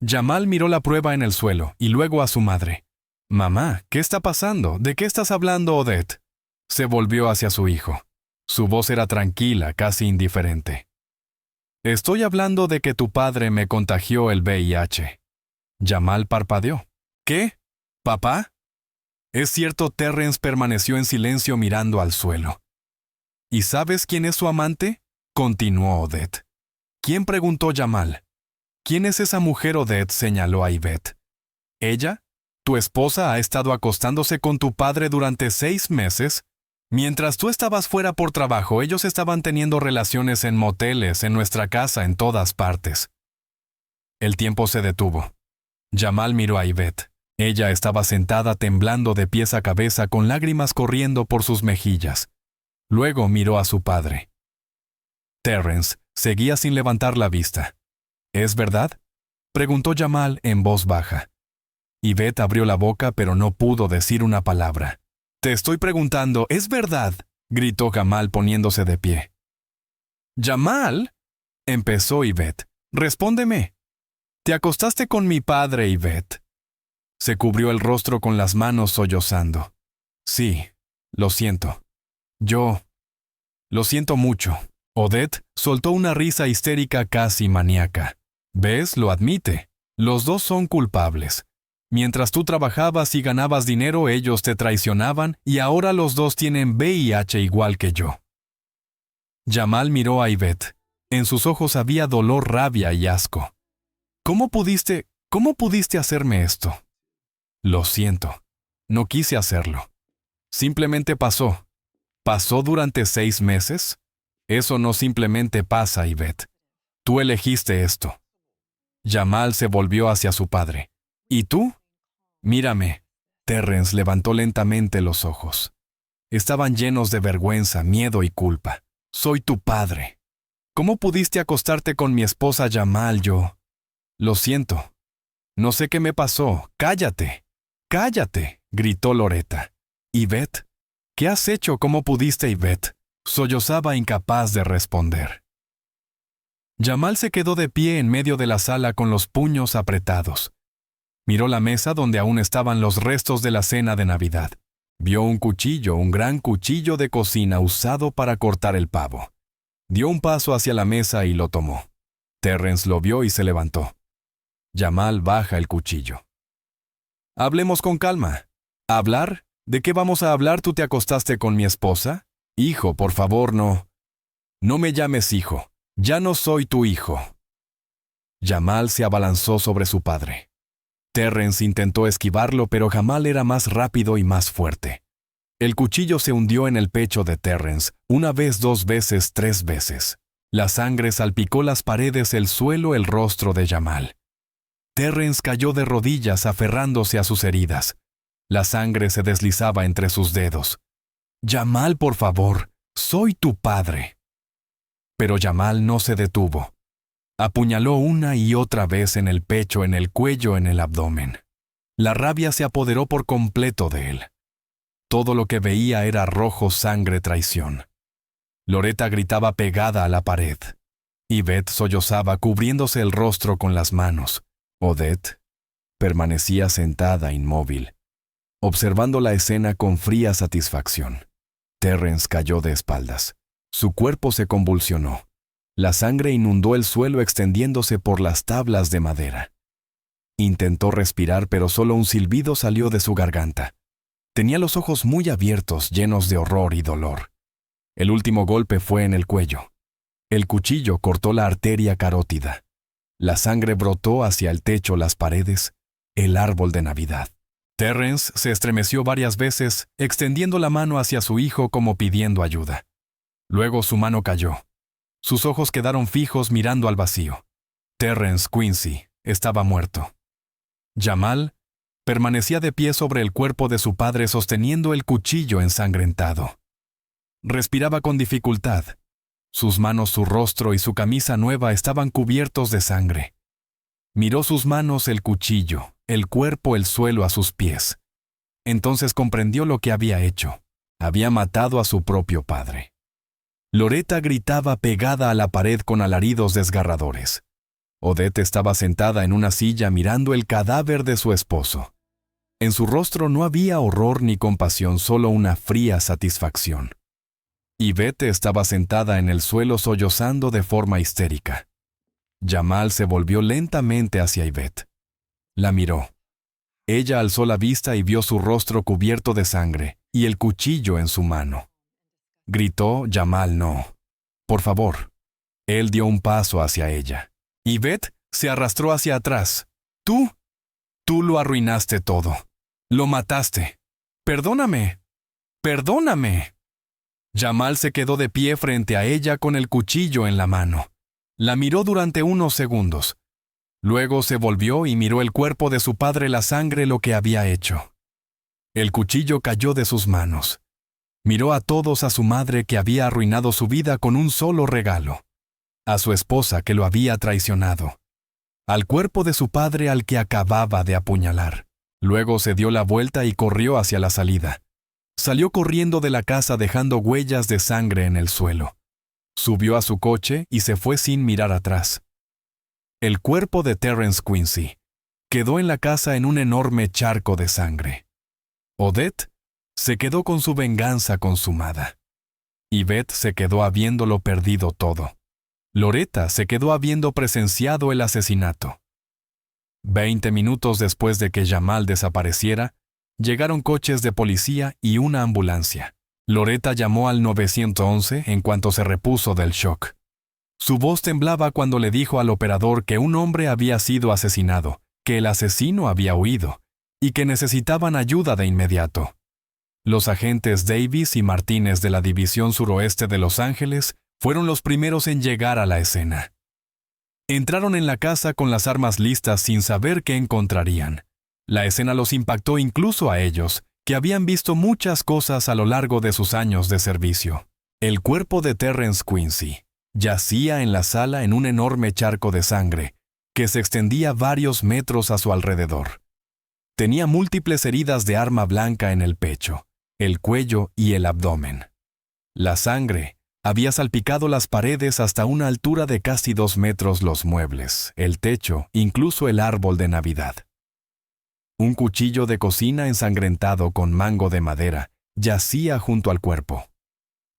[SPEAKER 1] Jamal miró la prueba en el suelo y luego a su madre. Mamá, ¿qué está pasando? ¿De qué estás hablando, Odette? Se volvió hacia su hijo. Su voz era tranquila, casi indiferente. Estoy hablando de que tu padre me contagió el VIH. Jamal parpadeó. ¿Qué? ¿Papá? Es cierto, Terrence permaneció en silencio mirando al suelo. ¿Y sabes quién es su amante? Continuó Odette. ¿Quién?, preguntó Jamal. ¿Quién es esa mujer, Odette?, señaló a Yvette. ¿Ella? ¿Tu esposa ha estado acostándose con tu padre durante 6 meses? Mientras tú estabas fuera por trabajo, ellos estaban teniendo relaciones en moteles, en nuestra casa, en todas partes. El tiempo se detuvo. Jamal miró a Yvette. Ella estaba sentada temblando de pies a cabeza con lágrimas corriendo por sus mejillas. Luego miró a su padre. Terrence seguía sin levantar la vista. ¿Es verdad?, preguntó Jamal en voz baja. Yvette abrió la boca pero no pudo decir una palabra. Te estoy preguntando, ¿es verdad?, gritó Jamal poniéndose de pie. ¿Jamal?, empezó Yvette. Respóndeme. ¿Te acostaste con mi padre, Yvette? Se cubrió el rostro con las manos sollozando. Sí, lo siento. Lo siento mucho. Odette soltó una risa histérica casi maníaca. ¿Ves? Lo admite. Los dos son culpables. Mientras tú trabajabas y ganabas dinero, ellos te traicionaban y ahora los dos tienen VIH igual que yo. Jamal miró a Yvette. En sus ojos había dolor, rabia y asco. ¿Cómo pudiste hacerme esto? Lo siento. No quise hacerlo. Simplemente pasó. ¿Pasó durante 6 meses? Eso no simplemente pasa, Yvette. Tú elegiste esto. Jamal se volvió hacia su padre. ¿Y tú? Mírame. Terrence levantó lentamente los ojos. Estaban llenos de vergüenza, miedo y culpa. Soy tu padre. ¿Cómo pudiste acostarte con mi esposa Jamal? Yo. Lo siento. No sé qué me pasó. ¡Cállate! ¡Cállate!, gritó Loretta. Yvette, ¿qué has hecho? ¿Cómo pudiste, Yvette? Sollozaba incapaz de responder. Jamal se quedó de pie en medio de la sala con los puños apretados. Miró la mesa donde aún estaban los restos de la cena de Navidad. Vio un cuchillo, un gran cuchillo de cocina usado para cortar el pavo. Dio un paso hacia la mesa y lo tomó. Terrence lo vio y se levantó. Jamal baja el cuchillo. Hablemos con calma. ¿Hablar? ¿De qué vamos a hablar? ¿Tú te acostaste con mi esposa? Hijo, por favor, no. No me llames hijo. Ya no soy tu hijo. Jamal se abalanzó sobre su padre. Terrence intentó esquivarlo, pero Jamal era más rápido y más fuerte. El cuchillo se hundió en el pecho de Terrence, 1 vez, 2 veces, 3 veces. La sangre salpicó las paredes, el suelo, el rostro de Jamal. Terrence cayó de rodillas aferrándose a sus heridas. La sangre se deslizaba entre sus dedos. Jamal, por favor, «Soy tu padre». Pero Jamal no se detuvo. Apuñaló una y otra vez en el pecho, en el cuello, en el abdomen. La rabia se apoderó por completo de él. Todo lo que veía era rojo, sangre, traición. Loretta gritaba pegada a la pared. Yvette sollozaba cubriéndose el rostro con las manos. Odette permanecía sentada inmóvil, observando la escena con fría satisfacción. Terrence cayó de espaldas. Su cuerpo se convulsionó. La sangre inundó el suelo extendiéndose por las tablas de madera. Intentó respirar, pero solo un silbido salió de su garganta. Tenía los ojos muy abiertos, llenos de horror y dolor. El último golpe fue en el cuello. El cuchillo cortó la arteria carótida. La sangre brotó hacia el techo, las paredes, el árbol de Navidad. Terrence se estremeció varias veces, extendiendo la mano hacia su hijo como pidiendo ayuda. Luego su mano cayó. Sus ojos quedaron fijos mirando al vacío. Terrence Quincy estaba muerto. Jamal permanecía de pie sobre el cuerpo de su padre sosteniendo el cuchillo ensangrentado. Respiraba con dificultad. Sus manos, su rostro y su camisa nueva estaban cubiertos de sangre. Miró sus manos, el cuchillo, el cuerpo, el suelo a sus pies. Entonces comprendió lo que había hecho. Había matado a su propio padre. Loretta gritaba pegada a la pared con alaridos desgarradores. Odette estaba sentada en una silla mirando el cadáver de su esposo. En su rostro no había horror ni compasión, solo una fría satisfacción. Yvette estaba sentada en el suelo sollozando de forma histérica. Jamal se volvió lentamente hacia Yvette. La miró. Ella alzó la vista y vio su rostro cubierto de sangre y el cuchillo en su mano. Gritó: «Jamal, no. Por favor». Él dio un paso hacia ella. Yvette se arrastró hacia atrás. Tú lo arruinaste todo. Lo mataste. Perdóname. Perdóname». Jamal se quedó de pie frente a ella con el cuchillo en la mano. La miró durante unos segundos. Luego se volvió y miró el cuerpo de su padre, la sangre, lo que había hecho. El cuchillo cayó de sus manos. Miró a todos, a su madre que había arruinado su vida con un solo regalo, a su esposa que lo había traicionado, al cuerpo de su padre al que acababa de apuñalar. Luego se dio la vuelta y corrió hacia la salida. Salió corriendo de la casa dejando huellas de sangre en el suelo. Subió a su coche y se fue sin mirar atrás. El cuerpo de Terrence Quincy quedó en la casa en un enorme charco de sangre. Odette se quedó con su venganza consumada. Yvette se quedó habiéndolo perdido todo. Loretta se quedó habiendo presenciado el asesinato. 20 minutos después de que Jamal desapareciera, llegaron coches de policía y una ambulancia. Loretta llamó al 911 en cuanto se repuso del shock. Su voz temblaba cuando le dijo al operador que un hombre había sido asesinado, que el asesino había huido y que necesitaban ayuda de inmediato. Los agentes Davis y Martínez de la División Suroeste de Los Ángeles fueron los primeros en llegar a la escena. Entraron en la casa con las armas listas sin saber qué encontrarían. La escena los impactó incluso a ellos, que habían visto muchas cosas a lo largo de sus años de servicio. El cuerpo de Terrence Quincy yacía en la sala en un enorme charco de sangre que se extendía varios metros a su alrededor. Tenía múltiples heridas de arma blanca en el pecho, el cuello y el abdomen. La sangre había salpicado las paredes hasta una altura de casi 2 metros, los muebles, el techo, incluso el árbol de Navidad. Un cuchillo de cocina ensangrentado con mango de madera yacía junto al cuerpo.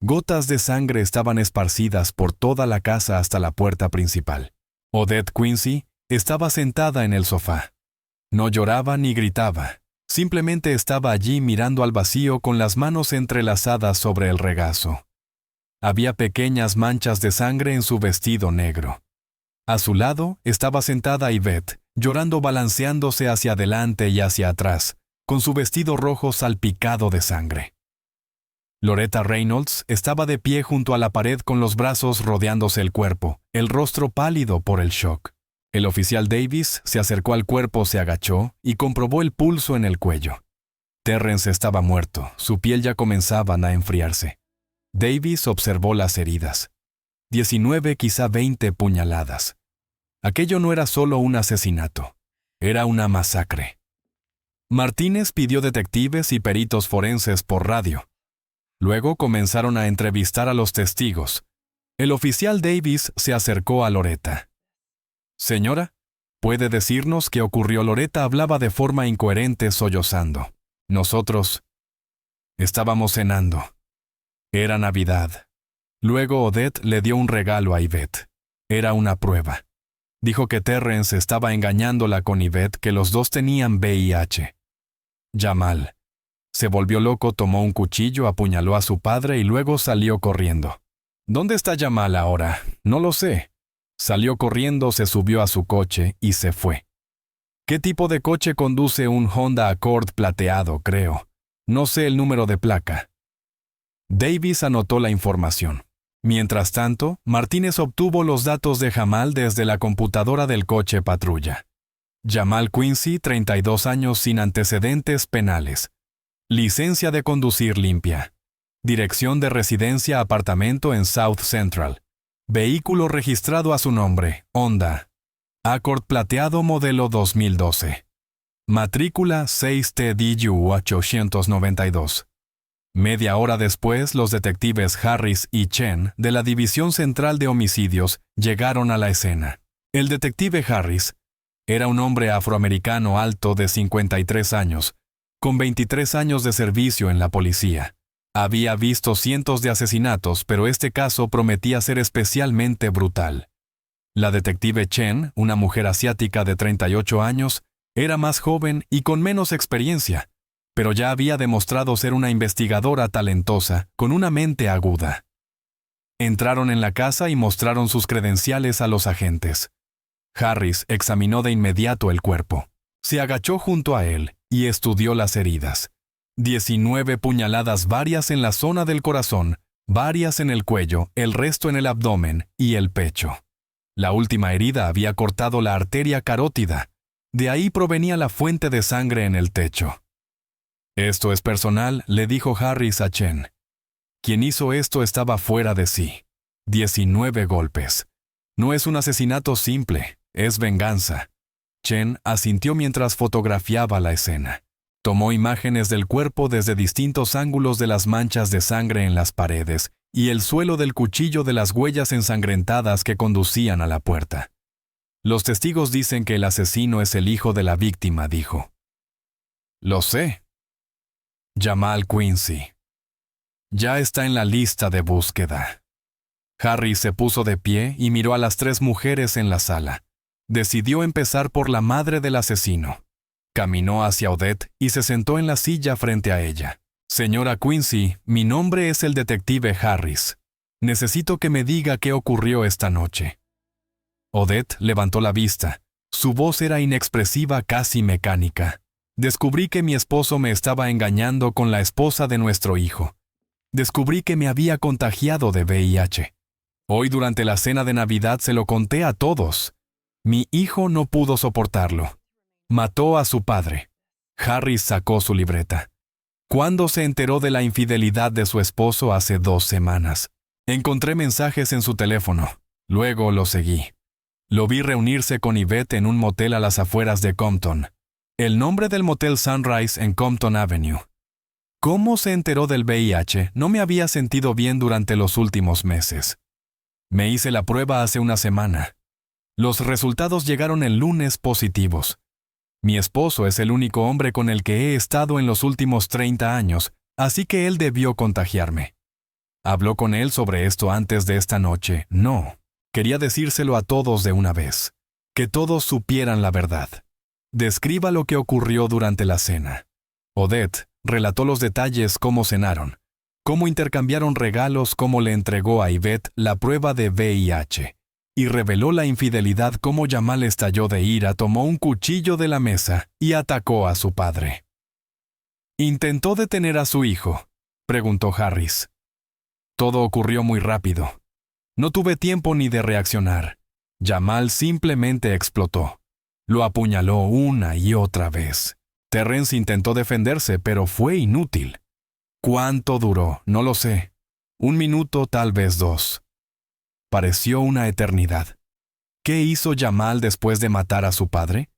[SPEAKER 1] Gotas de sangre estaban esparcidas por toda la casa hasta la puerta principal. Odette Quincy estaba sentada en el sofá. No lloraba ni gritaba. Simplemente estaba allí mirando al vacío con las manos entrelazadas sobre el regazo. Había pequeñas manchas de sangre en su vestido negro. A su lado estaba sentada Yvette, llorando, balanceándose hacia adelante y hacia atrás, con su vestido rojo salpicado de sangre. Loretta Reynolds estaba de pie junto a la pared con los brazos rodeándose el cuerpo, el rostro pálido por el shock. El oficial Davis se acercó al cuerpo, se agachó y comprobó el pulso en el cuello. Terrence estaba muerto, su piel ya comenzaba a enfriarse. Davis observó las heridas. 19, quizá 20 puñaladas. Aquello no era solo un asesinato, era una masacre. Martínez pidió detectives y peritos forenses por radio. Luego comenzaron a entrevistar a los testigos. El oficial Davis se acercó a Loretta. «Señora, ¿puede decirnos qué ocurrió?» Loretta hablaba de forma incoherente, sollozando. «Nosotros estábamos cenando. Era Navidad». Luego Odette le dio un regalo a Yvette. Era una prueba. Dijo que Terrence estaba engañándola con Yvette, que los dos tenían VIH. Jamal se volvió loco, tomó un cuchillo, apuñaló a su padre y luego salió corriendo. ¿Dónde está Jamal ahora? No lo sé. Salió corriendo, se subió a su coche y se fue. ¿Qué tipo de coche conduce un Honda Accord plateado, creo? No sé el número de placa. Davis anotó la información. Mientras tanto, Martínez obtuvo los datos de Jamal desde la computadora del coche patrulla. Jamal Quincy, 32 años, sin antecedentes penales. Licencia de conducir limpia. Dirección de residencia, apartamento en South Central. Vehículo registrado a su nombre, Honda Accord plateado modelo 2012. Matrícula 6TDU 892. Media hora después, los detectives Harris y Chen, de la División Central de Homicidios, llegaron a la escena. El detective Harris era un hombre afroamericano alto de 53 años, con 23 años de servicio en la policía. Había visto cientos de asesinatos, pero este caso prometía ser especialmente brutal. La detective Chen, una mujer asiática de 38 años, era más joven y con menos experiencia, pero ya había demostrado ser una investigadora talentosa, con una mente aguda. Entraron en la casa y mostraron sus credenciales a los agentes. Harris examinó de inmediato el cuerpo. Se agachó junto a él y estudió las heridas. 19 puñaladas, varias en la zona del corazón, varias en el cuello, el resto en el abdomen y el pecho. La última herida había cortado la arteria carótida. De ahí provenía la fuente de sangre en el techo. «Esto es personal», le dijo Harris a Chen. Quien hizo esto estaba fuera de sí. 19 golpes. No es un asesinato simple, es venganza. Chen asintió mientras fotografiaba la escena. Tomó imágenes del cuerpo desde distintos ángulos, de las manchas de sangre en las paredes y el suelo del cuchillo, de las huellas ensangrentadas que conducían a la puerta. «Los testigos dicen que el asesino es el hijo de la víctima», dijo. «Lo sé. Jamal Quincy. Ya está en la lista de búsqueda». Harry se puso de pie y miró a las 3 mujeres en la sala. Decidió empezar por la madre del asesino. Caminó hacia Odette y se sentó en la silla frente a ella. «Señora Quincy, mi nombre es el detective Harris. Necesito que me diga qué ocurrió esta noche». Odette levantó la vista. Su voz era inexpresiva, casi mecánica. «Descubrí que mi esposo me estaba engañando con la esposa de nuestro hijo. Descubrí que me había contagiado de VIH. Hoy durante la cena de Navidad se lo conté a todos. Mi hijo no pudo soportarlo. Mató a su padre». Harris sacó su libreta. «¿Cuándo se enteró de la infidelidad de su esposo?» «Hace 2 semanas. Encontré mensajes en su teléfono. Luego lo seguí. Lo vi reunirse con Yvette en un motel a las afueras de Compton. El nombre del motel Sunrise en Compton Avenue. ¿Cómo se enteró del VIH? No me había sentido bien durante los últimos meses. Me hice la prueba hace una semana. Los resultados llegaron el lunes positivos. Mi esposo es el único hombre con el que he estado en los últimos 30 años, así que él debió contagiarme. ¿Habló con él sobre esto antes de esta noche? No. Quería decírselo a todos de una vez. Que todos supieran la verdad. Describa lo que ocurrió durante la cena». Odette relató los detalles: cómo cenaron, cómo intercambiaron regalos, cómo le entregó a Yvette la prueba de VIH, y reveló la infidelidad, cómo Jamal estalló de ira, tomó un cuchillo de la mesa y atacó a su padre. «¿Intentó detener a su hijo?», preguntó Harris. «Todo ocurrió muy rápido. No tuve tiempo ni de reaccionar. Jamal simplemente explotó. Lo apuñaló una y otra vez. Terrence intentó defenderse, pero fue inútil. ¿Cuánto duró? No lo sé. 1 minuto, tal vez 2. Pareció una eternidad. ¿Qué hizo Jamal después de matar a su padre?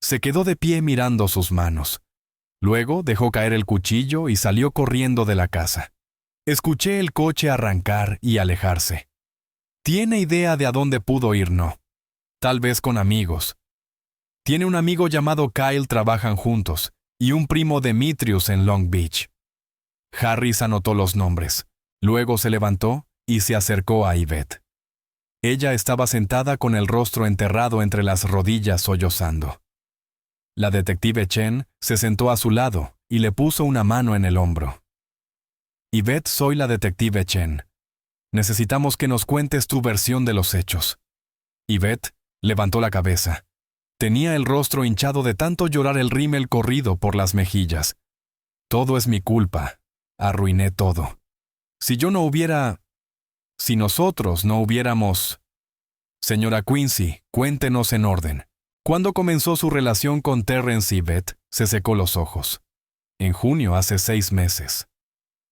[SPEAKER 1] Se quedó de pie mirando sus manos. Luego dejó caer el cuchillo y salió corriendo de la casa. Escuché el coche arrancar y alejarse. ¿Tiene idea de a dónde pudo ir? No. Tal vez con amigos. Tiene un amigo llamado Kyle, trabajan juntos, y un primo Demetrius en Long Beach. Harris anotó los nombres. Luego se levantó y se acercó a Yvette. Ella estaba sentada con el rostro enterrado entre las rodillas sollozando. La detective Chen se sentó a su lado y le puso una mano en el hombro. Yvette, soy la detective Chen. Necesitamos que nos cuentes tu versión de los hechos. Yvette levantó la cabeza. Tenía el rostro hinchado de tanto llorar, el rímel corrido por las mejillas. Todo es mi culpa. Arruiné todo. Si nosotros no hubiéramos... Señora Quincy, cuéntenos en orden. ¿Cuándo comenzó su relación con Terrence? Yvette se secó los ojos. En junio, hace 6 meses.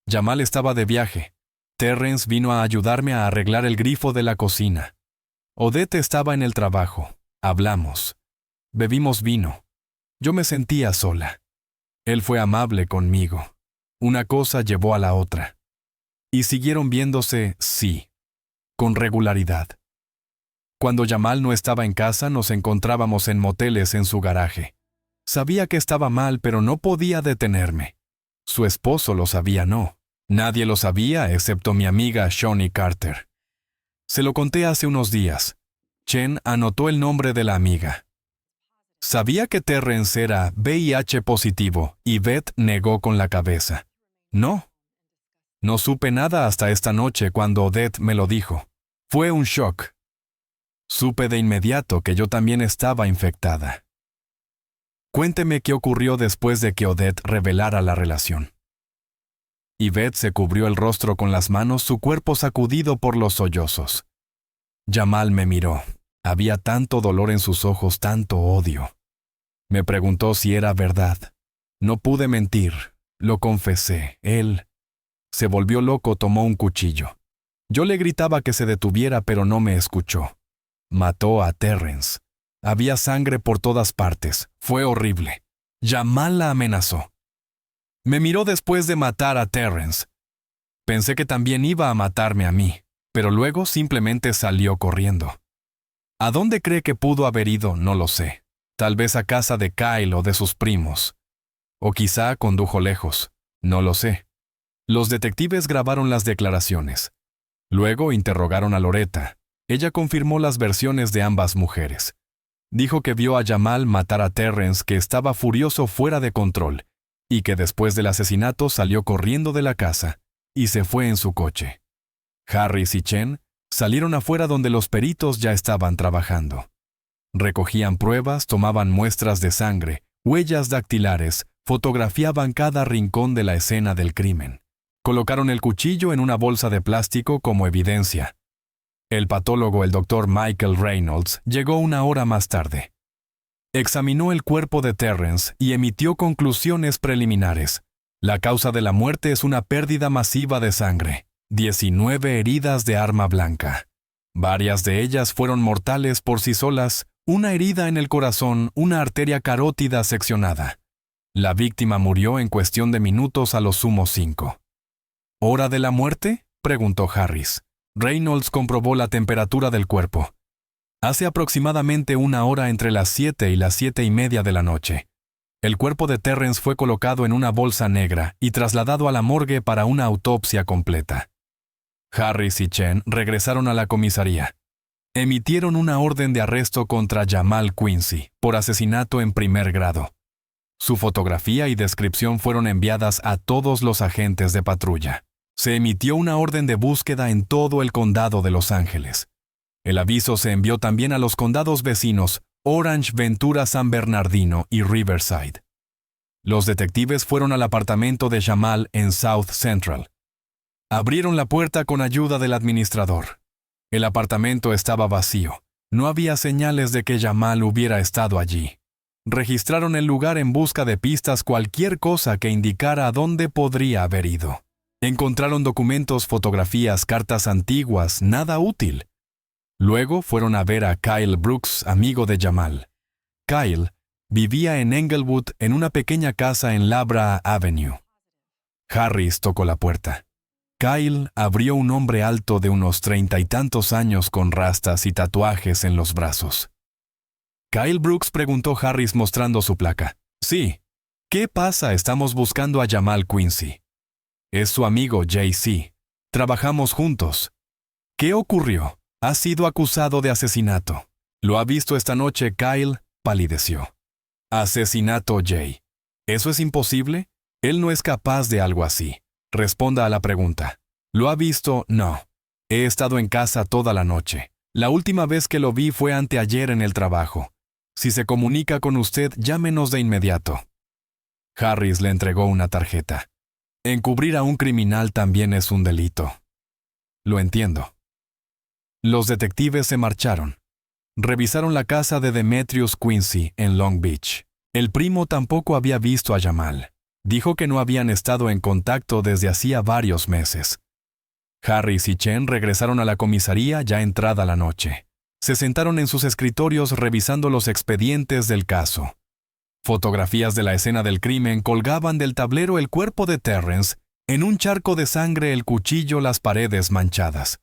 [SPEAKER 1] Jamal estaba de viaje. Terrence vino a ayudarme a arreglar el grifo de la cocina. Odette estaba en el trabajo. Hablamos. Bebimos vino. Yo me sentía sola. Él fue amable conmigo. Una cosa llevó a la otra. Y siguieron viéndose, sí, con regularidad. Cuando Jamal no estaba en casa, nos encontrábamos en moteles en su garaje. Sabía que estaba mal, pero no podía detenerme. Su esposo lo sabía, no. Nadie lo sabía, excepto mi amiga Shawnee Carter. Se lo conté hace unos días. Chen anotó el nombre de la amiga. Sabía que Terrence era VIH positivo, y Yvette negó con la cabeza. No. No supe nada hasta esta noche cuando Odette me lo dijo. Fue un shock. Supe de inmediato que yo también estaba infectada. Cuénteme qué ocurrió después de que Odette revelara la relación. Yvette se cubrió el rostro con las manos, su cuerpo sacudido por los sollozos. Jamal me miró. Había tanto dolor en sus ojos, tanto odio. Me preguntó si era verdad. No pude mentir. Lo confesé. Él se volvió loco, tomó un cuchillo. Yo le gritaba que se detuviera, pero no me escuchó. Mató a Terrence. Había sangre por todas partes. Fue horrible. Jamal la amenazó. Me miró después de matar a Terrence. Pensé que también iba a matarme a mí, pero luego simplemente salió corriendo. ¿A dónde cree que pudo haber ido? No lo sé. Tal vez a casa de Kyle o de sus primos. O quizá condujo lejos. No lo sé. Los detectives grabaron las declaraciones. Luego interrogaron a Loretta. Ella confirmó las versiones de ambas mujeres. Dijo que vio a Jamal matar a Terrence, que estaba furioso, fuera de control, y que después del asesinato salió corriendo de la casa y se fue en su coche. Harris y Chen salieron afuera donde los peritos ya estaban trabajando. Recogían pruebas, tomaban muestras de sangre, huellas dactilares, fotografiaban cada rincón de la escena del crimen. Colocaron el cuchillo en una bolsa de plástico como evidencia. El patólogo, el Dr. Michael Reynolds, llegó 1 hora más tarde. Examinó el cuerpo de Terrence y emitió conclusiones preliminares. La causa de la muerte es una pérdida masiva de sangre. 19 heridas de arma blanca. Varias de ellas fueron mortales por sí solas, una herida en el corazón, una arteria carótida seccionada. La víctima murió en cuestión de minutos, a lo sumo 5. ¿Hora de la muerte?, preguntó Harris. Reynolds comprobó la temperatura del cuerpo. Hace aproximadamente 1 hora, entre las 7 y las 7:30 de la noche. El cuerpo de Terrence fue colocado en una bolsa negra y trasladado a la morgue para una autopsia completa. Harris y Chen regresaron a la comisaría. Emitieron una orden de arresto contra Jamal Quincy por asesinato en primer grado. Su fotografía y descripción fueron enviadas a todos los agentes de patrulla. Se emitió una orden de búsqueda en todo el condado de Los Ángeles. El aviso se envió también a los condados vecinos Orange, Ventura, San Bernardino y Riverside. Los detectives fueron al apartamento de Jamal en South Central. Abrieron la puerta con ayuda del administrador. El apartamento estaba vacío. No había señales de que Jamal hubiera estado allí. Registraron el lugar en busca de pistas, cualquier cosa que indicara a dónde podría haber ido. Encontraron documentos, fotografías, cartas antiguas, nada útil. Luego fueron a ver a Kyle Brooks, amigo de Jamal. Kyle vivía en Englewood en una pequeña casa en Labra Avenue. Harris tocó la puerta. Kyle abrió un hombre alto de unos 30 y tantos años con rastas y tatuajes en los brazos. Kyle Brooks preguntó Harris mostrando su placa. Sí. ¿Qué pasa? Estamos buscando a Jamal Quincy. Es su amigo J.C. Trabajamos juntos. ¿Qué ocurrió? Ha sido acusado de asesinato. ¿Lo ha visto esta noche? Kyle palideció. Asesinato, Jay. ¿Eso es imposible? Él no es capaz de algo así. Responda a la pregunta. ¿Lo ha visto? No. He estado en casa toda la noche. La última vez que lo vi fue anteayer en el trabajo. Si se comunica con usted, llámenos de inmediato. Harris le entregó una tarjeta. Encubrir a un criminal también es un delito. Lo entiendo. Los detectives se marcharon. Revisaron la casa de Demetrius Quincy en Long Beach. El primo tampoco había visto a Jamal. Dijo que no habían estado en contacto desde hacía varios meses. Harris y Chen regresaron a la comisaría ya entrada la noche. Se sentaron en sus escritorios revisando los expedientes del caso. Fotografías de la escena del crimen colgaban del tablero el cuerpo de Terrence, en un charco de sangre, el cuchillo, las paredes manchadas.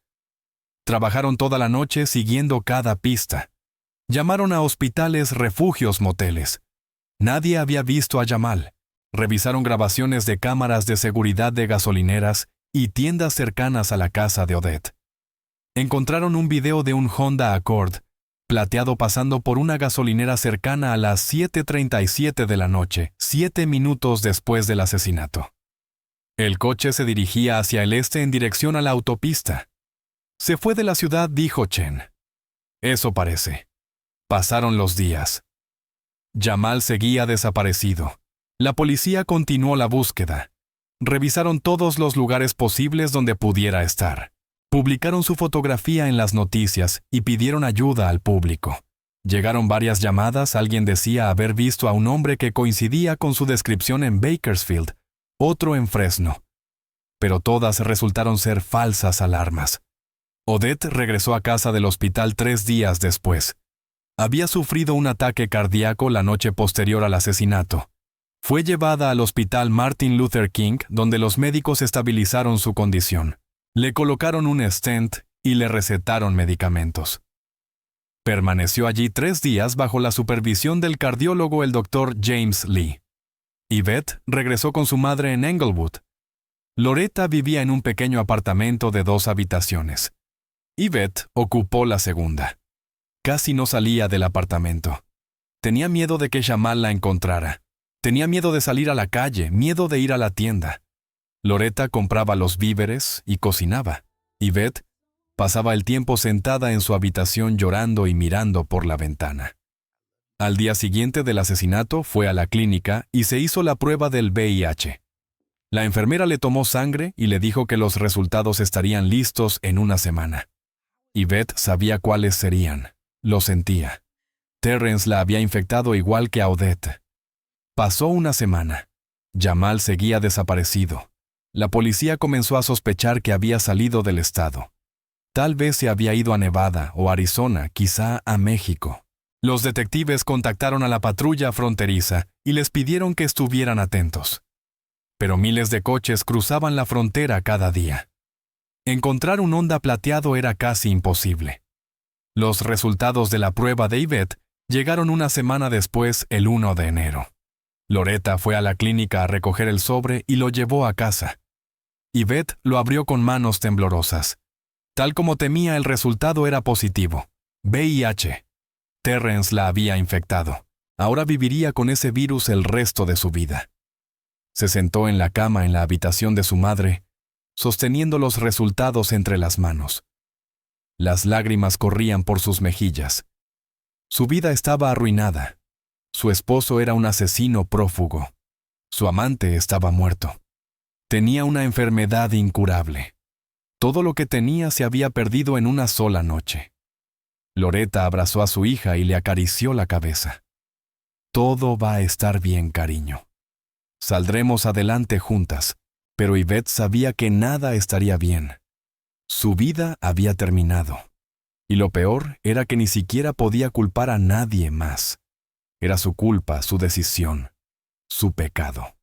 [SPEAKER 1] Trabajaron toda la noche siguiendo cada pista. Llamaron a hospitales, refugios, moteles. Nadie había visto a Jamal. Revisaron grabaciones de cámaras de seguridad de gasolineras y tiendas cercanas a la casa de Odette. Encontraron un video de un Honda Accord plateado pasando por una gasolinera cercana a las 7:37 de la noche, 7 minutos después del asesinato. El coche se dirigía hacia el este en dirección a la autopista. Se fue de la ciudad, dijo Chen. Eso parece. Pasaron los días. Jamal seguía desaparecido. La policía continuó la búsqueda. Revisaron todos los lugares posibles donde pudiera estar. Publicaron su fotografía en las noticias y pidieron ayuda al público. Llegaron varias llamadas, alguien decía haber visto a un hombre que coincidía con su descripción en Bakersfield, otro en Fresno. Pero todas resultaron ser falsas alarmas. Odette regresó a casa del hospital 3 días después. Había sufrido un ataque cardíaco la noche posterior al asesinato. Fue llevada al hospital Martin Luther King, donde los médicos estabilizaron su condición. Le colocaron un stent y le recetaron medicamentos. Permaneció allí 3 días bajo la supervisión del cardiólogo el Dr. James Lee. Yvette regresó con su madre en Englewood. Loretta vivía en un pequeño apartamento de 2 habitaciones. Yvette ocupó la segunda. Casi no salía del apartamento. Tenía miedo de que Jamal la encontrara. Tenía miedo de salir a la calle, miedo de ir a la tienda. Loretta compraba los víveres y cocinaba. Yvette pasaba el tiempo sentada en su habitación llorando y mirando por la ventana. Al día siguiente del asesinato fue a la clínica y se hizo la prueba del VIH. La enfermera le tomó sangre y le dijo que los resultados estarían listos en una semana. Yvette sabía cuáles serían. Lo sentía. Terrence la había infectado igual que a Odette. Pasó una semana. Jamal seguía desaparecido. La policía comenzó a sospechar que había salido del estado. Tal vez se había ido a Nevada o Arizona, quizá a México. Los detectives contactaron a la patrulla fronteriza y les pidieron que estuvieran atentos. Pero miles de coches cruzaban la frontera cada día. Encontrar un Honda plateado era casi imposible. Los resultados de la prueba de Yvette llegaron una semana después, el 1 de enero. Loretta fue a la clínica a recoger el sobre y lo llevó a casa. Yvette lo abrió con manos temblorosas. Tal como temía, el resultado era positivo. VIH. Terrence la había infectado. Ahora viviría con ese virus el resto de su vida. Se sentó en la cama en la habitación de su madre, sosteniendo los resultados entre las manos. Las lágrimas corrían por sus mejillas. Su vida estaba arruinada. Su esposo era un asesino prófugo. Su amante estaba muerto. Tenía una enfermedad incurable. Todo lo que tenía se había perdido en una sola noche. Loretta abrazó a su hija y le acarició la cabeza. Todo va a estar bien, cariño. Saldremos adelante juntas. Pero Yvette sabía que nada estaría bien. Su vida había terminado. Y lo peor era que ni siquiera podía culpar a nadie más. Era su culpa, su decisión, su pecado.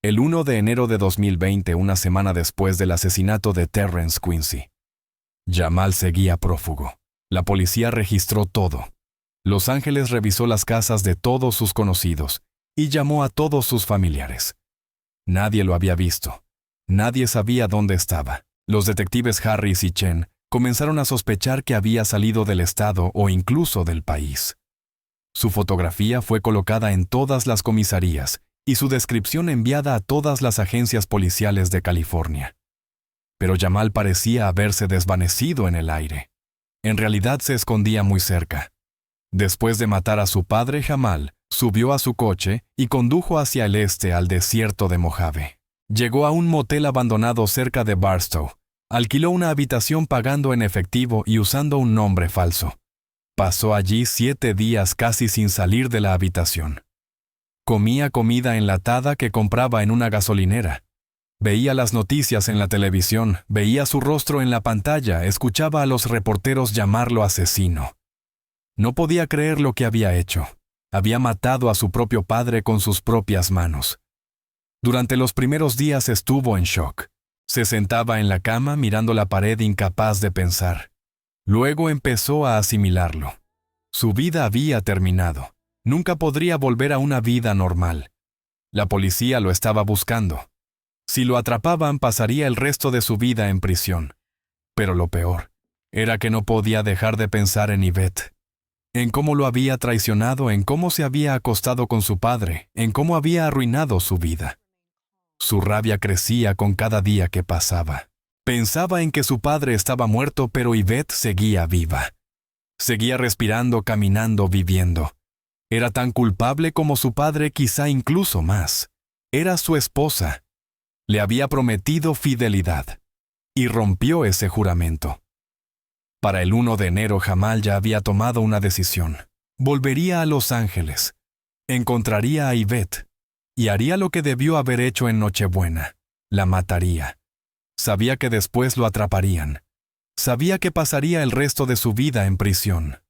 [SPEAKER 1] El 1 de enero de 2020, una semana después del asesinato de Terrence Quincy, Jamal seguía prófugo. La policía registró todo. Los Ángeles revisó las casas de todos sus conocidos y llamó a todos sus familiares. Nadie lo había visto. Nadie sabía dónde estaba. Los detectives Harris y Chen comenzaron a sospechar que había salido del estado o incluso del país. Su fotografía fue colocada en todas las comisarías y su descripción enviada a todas las agencias policiales de California. Pero Jamal parecía haberse desvanecido en el aire. En realidad se escondía muy cerca. Después de matar a su padre, Jamal subió a su coche y condujo hacia el este al desierto de Mojave. Llegó a un motel abandonado cerca de Barstow. Alquiló una habitación pagando en efectivo y usando un nombre falso. Pasó allí 7 días casi sin salir de la habitación. Comía comida enlatada que compraba en una gasolinera. Veía las noticias en la televisión, veía su rostro en la pantalla, escuchaba a los reporteros llamarlo asesino. No podía creer lo que había hecho. Había matado a su propio padre con sus propias manos. Durante los primeros días estuvo en shock. Se sentaba en la cama mirando la pared incapaz de pensar. Luego empezó a asimilarlo. Su vida había terminado. Nunca podría volver a una vida normal. La policía lo estaba buscando. Si lo atrapaban, pasaría el resto de su vida en prisión. Pero lo peor era que no podía dejar de pensar en Yvette, en cómo lo había traicionado, en cómo se había acostado con su padre, en cómo había arruinado su vida. Su rabia crecía con cada día que pasaba. Pensaba en que su padre estaba muerto, pero Yvette seguía viva. Seguía respirando, caminando, viviendo. Era tan culpable como su padre, quizá incluso más. Era su esposa. Le había prometido fidelidad. Y rompió ese juramento. Para el 1 de enero, Jamal ya había tomado una decisión. Volvería a Los Ángeles. Encontraría a Yvette. Y haría lo que debió haber hecho en Nochebuena. La mataría. Sabía que después lo atraparían. Sabía que pasaría el resto de su vida en prisión.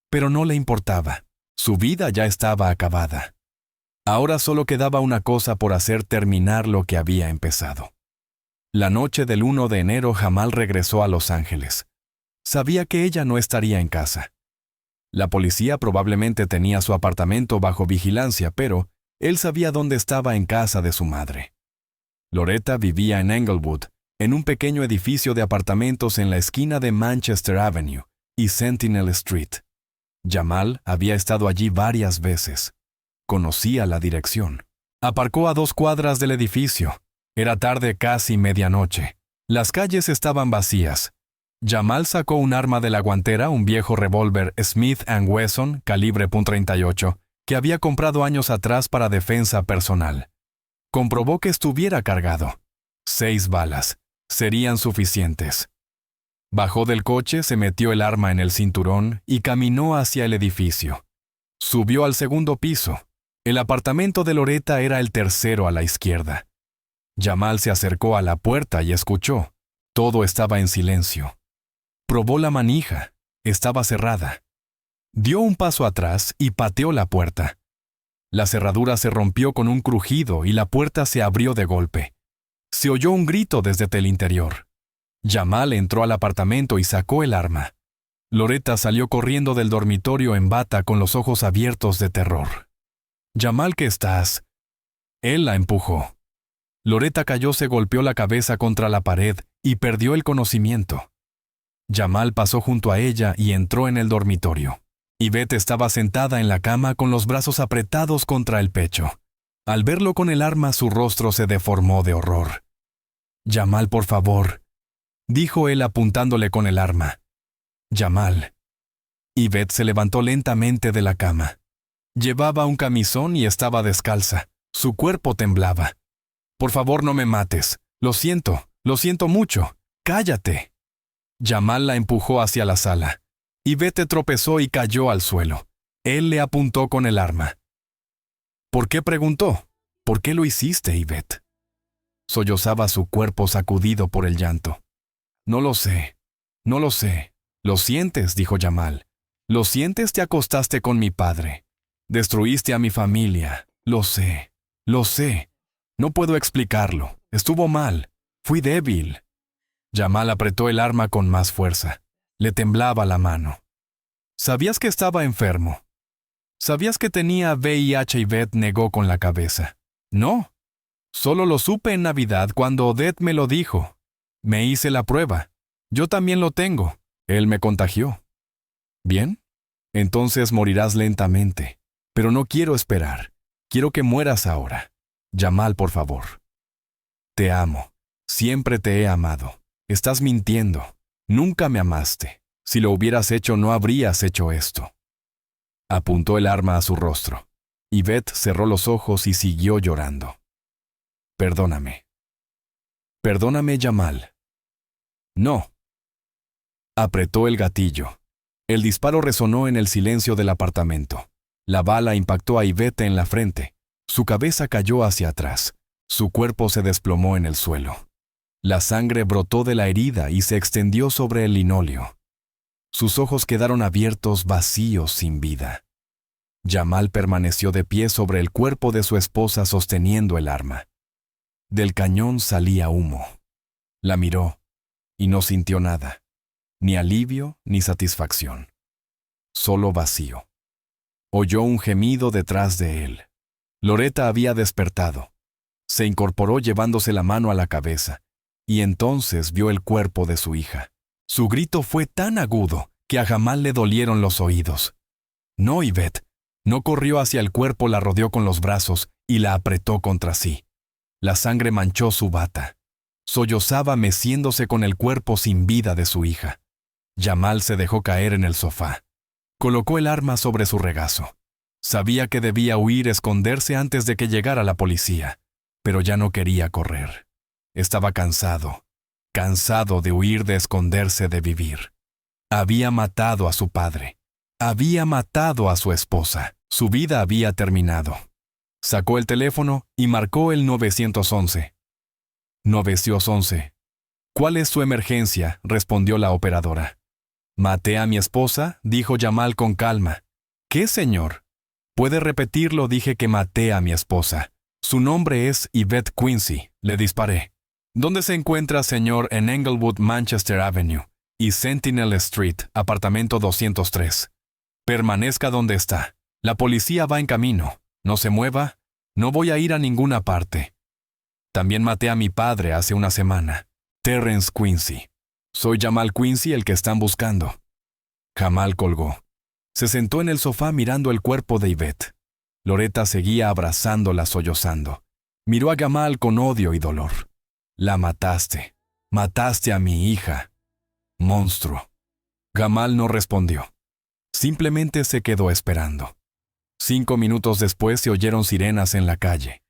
[SPEAKER 1] Pero no le importaba. Su vida ya estaba acabada. Ahora solo quedaba una cosa por hacer: terminar lo que había empezado. La noche del 1 de enero, Jamal regresó a Los Ángeles. Sabía que ella no estaría en casa. La policía probablemente tenía su apartamento bajo vigilancia, pero él sabía dónde estaba: en casa de su madre. Loretta vivía en Englewood, en un pequeño edificio de apartamentos en la esquina de Manchester Avenue y Sentinel Street. Jamal había estado allí varias veces. Conocía la dirección. Aparcó a 2 cuadras del edificio. Era tarde, casi medianoche. Las calles estaban vacías. Jamal sacó un arma de la guantera, un viejo revólver Smith & Wesson calibre .38, que había comprado años atrás para defensa personal. Comprobó que estuviera cargado. 6 balas. Serían suficientes. Bajó del coche, se metió el arma en el cinturón y caminó hacia el edificio. Subió al 2º piso. El apartamento de Loretta era el tercero a la izquierda. Jamal se acercó a la puerta y escuchó. Todo estaba en silencio. Probó la manija. Estaba cerrada. Dio un paso atrás y pateó la puerta. La cerradura se rompió con un crujido y la puerta se abrió de golpe. Se oyó un grito desde el interior. Jamal entró al apartamento y sacó el arma. Loretta salió corriendo del dormitorio en bata con los ojos abiertos de terror. «Jamal, ¿qué estás?» Él la empujó. Loretta cayó, se golpeó la cabeza contra la pared y perdió el conocimiento. Jamal pasó junto a ella y entró en el dormitorio. Yvette estaba sentada en la cama con los brazos apretados contra el pecho. Al verlo con el arma, su rostro se deformó de horror. «Jamal, por favor», dijo él apuntándole con el arma. «Jamal». Yvette se levantó lentamente de la cama. Llevaba un camisón y estaba descalza. Su cuerpo temblaba. «Por favor, no me mates. Lo siento mucho. Cállate». Jamal la empujó hacia la sala. Yvette tropezó y cayó al suelo. Él le apuntó con el arma. «¿Por qué?», preguntó. «¿Por qué lo hiciste, Yvette?». Sollozaba su cuerpo sacudido por el llanto. No lo sé. No lo sé. Lo sientes, dijo Jamal. Lo sientes, te acostaste con mi padre. Destruiste a mi familia. Lo sé. Lo sé. No puedo explicarlo. Estuvo mal. Fui débil. Jamal apretó el arma con más fuerza. Le temblaba la mano. ¿Sabías que estaba enfermo? ¿Sabías que tenía VIH? Y Beth negó con la cabeza. No. Solo lo supe en Navidad cuando Odette me lo dijo. Me hice la prueba. Yo también lo tengo. Él me contagió. ¿Bien? Entonces morirás lentamente. Pero no quiero esperar. Quiero que mueras ahora. Jamal, por favor. Te amo. Siempre te he amado. Estás mintiendo. Nunca me amaste. Si lo hubieras hecho, no habrías hecho esto. Apuntó el arma a su rostro. Yvette cerró los ojos y siguió llorando. Perdóname. Perdóname, Jamal. No. Apretó el gatillo. El disparo resonó en el silencio del apartamento. La bala impactó a Yvette en la frente. Su cabeza cayó hacia atrás. Su cuerpo se desplomó en el suelo. La sangre brotó de la herida y se extendió sobre el linóleo. Sus ojos quedaron abiertos, vacíos, sin vida. Jamal permaneció de pie sobre el cuerpo de su esposa sosteniendo el arma. Del cañón salía humo. La miró y no sintió nada, ni alivio ni satisfacción. Solo vacío. Oyó un gemido detrás de él. Loretta había despertado. Se incorporó llevándose la mano a la cabeza, y entonces vio el cuerpo de su hija. Su grito fue tan agudo que a Jamal le dolieron los oídos. No, Yvette. No corrió hacia el cuerpo, la rodeó con los brazos y la apretó contra sí. La sangre manchó su bata. Sollozaba meciéndose con el cuerpo sin vida de su hija. Jamal se dejó caer en el sofá. Colocó el arma sobre su regazo. Sabía que debía huir, esconderse antes de que llegara la policía, pero ya no quería correr. Estaba cansado de huir, de esconderse, de vivir. Había matado a su padre. Había matado a su esposa. Su vida había terminado. Sacó el teléfono y marcó el 911. 911. ¿Cuál es su emergencia?, respondió la operadora. Maté a mi esposa, dijo Jamal con calma. ¿Qué, señor? ¿Puede repetirlo? Dije que maté a mi esposa. Su nombre es Yvette Quincy. Le disparé. ¿Dónde se encuentra, señor? En Englewood, Manchester Avenue y Sentinel Street, apartamento 203. Permanezca donde está. La policía va en camino. No se mueva. No voy a ir a ninguna parte. También maté a mi padre hace una semana. Terrence Quincy. Soy Jamal Quincy, el que están buscando. Jamal colgó. Se sentó en el sofá mirando el cuerpo de Yvette. Loretta seguía abrazándola, sollozando. Miró a Jamal con odio y dolor. La mataste. Mataste a mi hija. Monstruo. Jamal no respondió. Simplemente se quedó esperando. 5 minutos después se oyeron sirenas en la calle.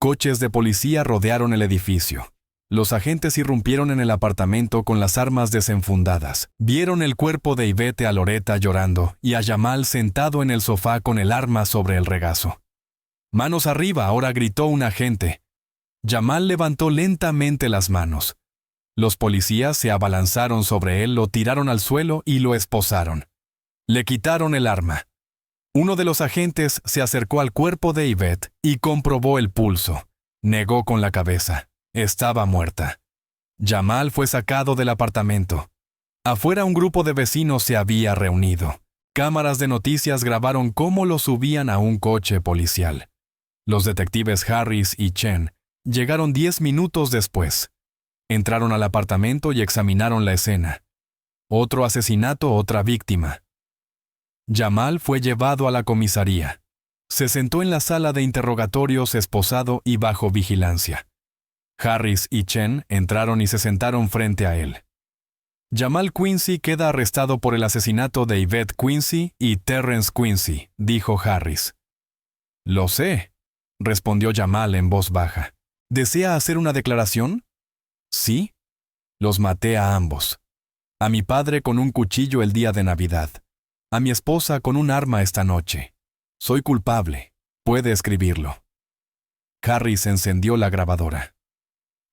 [SPEAKER 1] Coches de policía rodearon el edificio. Los agentes irrumpieron en el apartamento con las armas desenfundadas. Vieron el cuerpo de Yvette, a Loretta llorando y a Jamal sentado en el sofá con el arma sobre el regazo. «Manos arriba», ahora gritó un agente. Jamal levantó lentamente las manos. Los policías se abalanzaron sobre él, lo tiraron al suelo y lo esposaron. Le quitaron el arma. Uno de los agentes se acercó al cuerpo de Yvette y comprobó el pulso. Negó con la cabeza. Estaba muerta. Jamal fue sacado del apartamento. Afuera un grupo de vecinos se había reunido. Cámaras de noticias grabaron cómo lo subían a un coche policial. Los detectives Harris y Chen llegaron 10 minutos después. Entraron al apartamento y examinaron la escena. Otro asesinato, otra víctima. Jamal fue llevado a la comisaría. Se sentó en la sala de interrogatorios esposado y bajo vigilancia. Harris y Chen entraron y se sentaron frente a él. Jamal Quincy queda arrestado por el asesinato de Yvette Quincy y Terrence Quincy, dijo Harris. Lo sé, respondió Jamal en voz baja. ¿Desea hacer una declaración? Sí. Los maté a ambos. A mi padre con un cuchillo el día de Navidad. A mi esposa con un arma esta noche. Soy culpable. Puede escribirlo. Harris encendió la grabadora.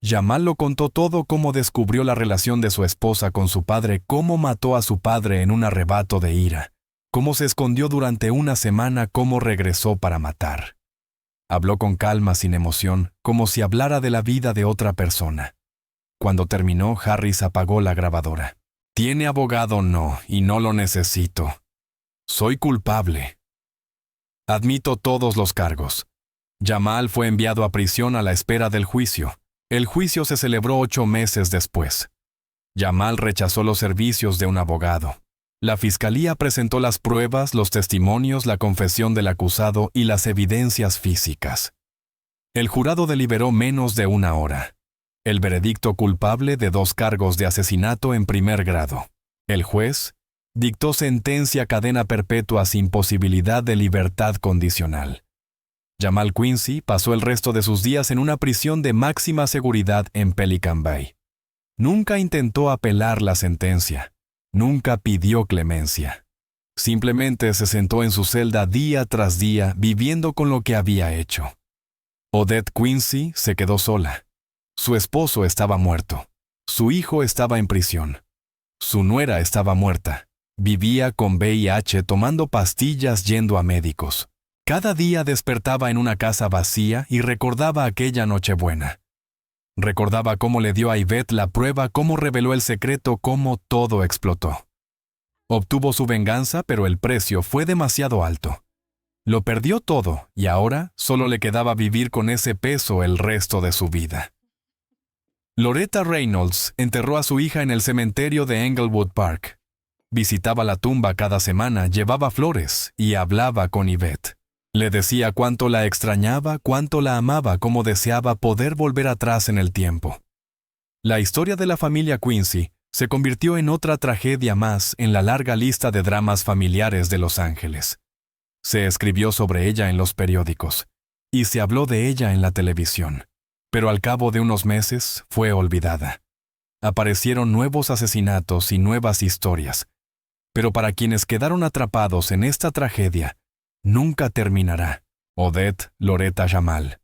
[SPEAKER 1] Jamal lo contó todo, cómo descubrió la relación de su esposa con su padre, cómo mató a su padre en un arrebato de ira, cómo se escondió durante una semana, cómo regresó para matar. Habló con calma, sin emoción, como si hablara de la vida de otra persona. Cuando terminó, Harris apagó la grabadora. «¿Tiene abogado? No, y no lo necesito. Soy culpable. Admito todos los cargos». Jamal fue enviado a prisión a la espera del juicio. El juicio se celebró 8 meses después. Jamal rechazó los servicios de un abogado. La fiscalía presentó las pruebas, los testimonios, la confesión del acusado y las evidencias físicas. El jurado deliberó menos de 1 hora. El veredicto: culpable de 2 cargos de asesinato en primer grado. El juez dictó sentencia: cadena perpetua sin posibilidad de libertad condicional. Jamal Quincy pasó el resto de sus días en una prisión de máxima seguridad en Pelican Bay. Nunca intentó apelar la sentencia. Nunca pidió clemencia. Simplemente se sentó en su celda día tras día, viviendo con lo que había hecho. Odette Quincy se quedó sola. Su esposo estaba muerto. Su hijo estaba en prisión. Su nuera estaba muerta. Vivía con VIH, tomando pastillas, yendo a médicos. Cada día despertaba en una casa vacía y recordaba aquella Nochebuena. Recordaba cómo le dio a Yvette la prueba, cómo reveló el secreto, cómo todo explotó. Obtuvo su venganza, pero el precio fue demasiado alto. Lo perdió todo y ahora solo le quedaba vivir con ese peso el resto de su vida. Loretta Reynolds enterró a su hija en el cementerio de Englewood Park. Visitaba la tumba cada semana, llevaba flores y hablaba con Yvette. Le decía cuánto la extrañaba, cuánto la amaba, cómo deseaba poder volver atrás en el tiempo. La historia de la familia Quincy se convirtió en otra tragedia más en la larga lista de dramas familiares de Los Ángeles. Se escribió sobre ella en los periódicos y se habló de ella en la televisión, pero al cabo de unos meses fue olvidada. Aparecieron nuevos asesinatos y nuevas historias, pero para quienes quedaron atrapados en esta tragedia, nunca terminará. Odette, Loretta, Jamal.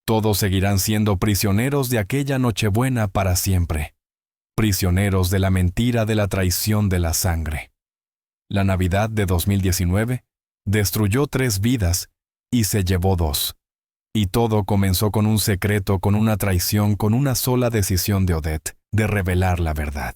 [SPEAKER 1] Todos seguirán siendo prisioneros de aquella Nochebuena para siempre. Prisioneros de la mentira, de la traición, de la sangre. La Navidad de 2019 destruyó 3 vidas y se llevó 2. Y todo comenzó con un secreto, con una traición, con una sola decisión de Odette, de revelar la verdad.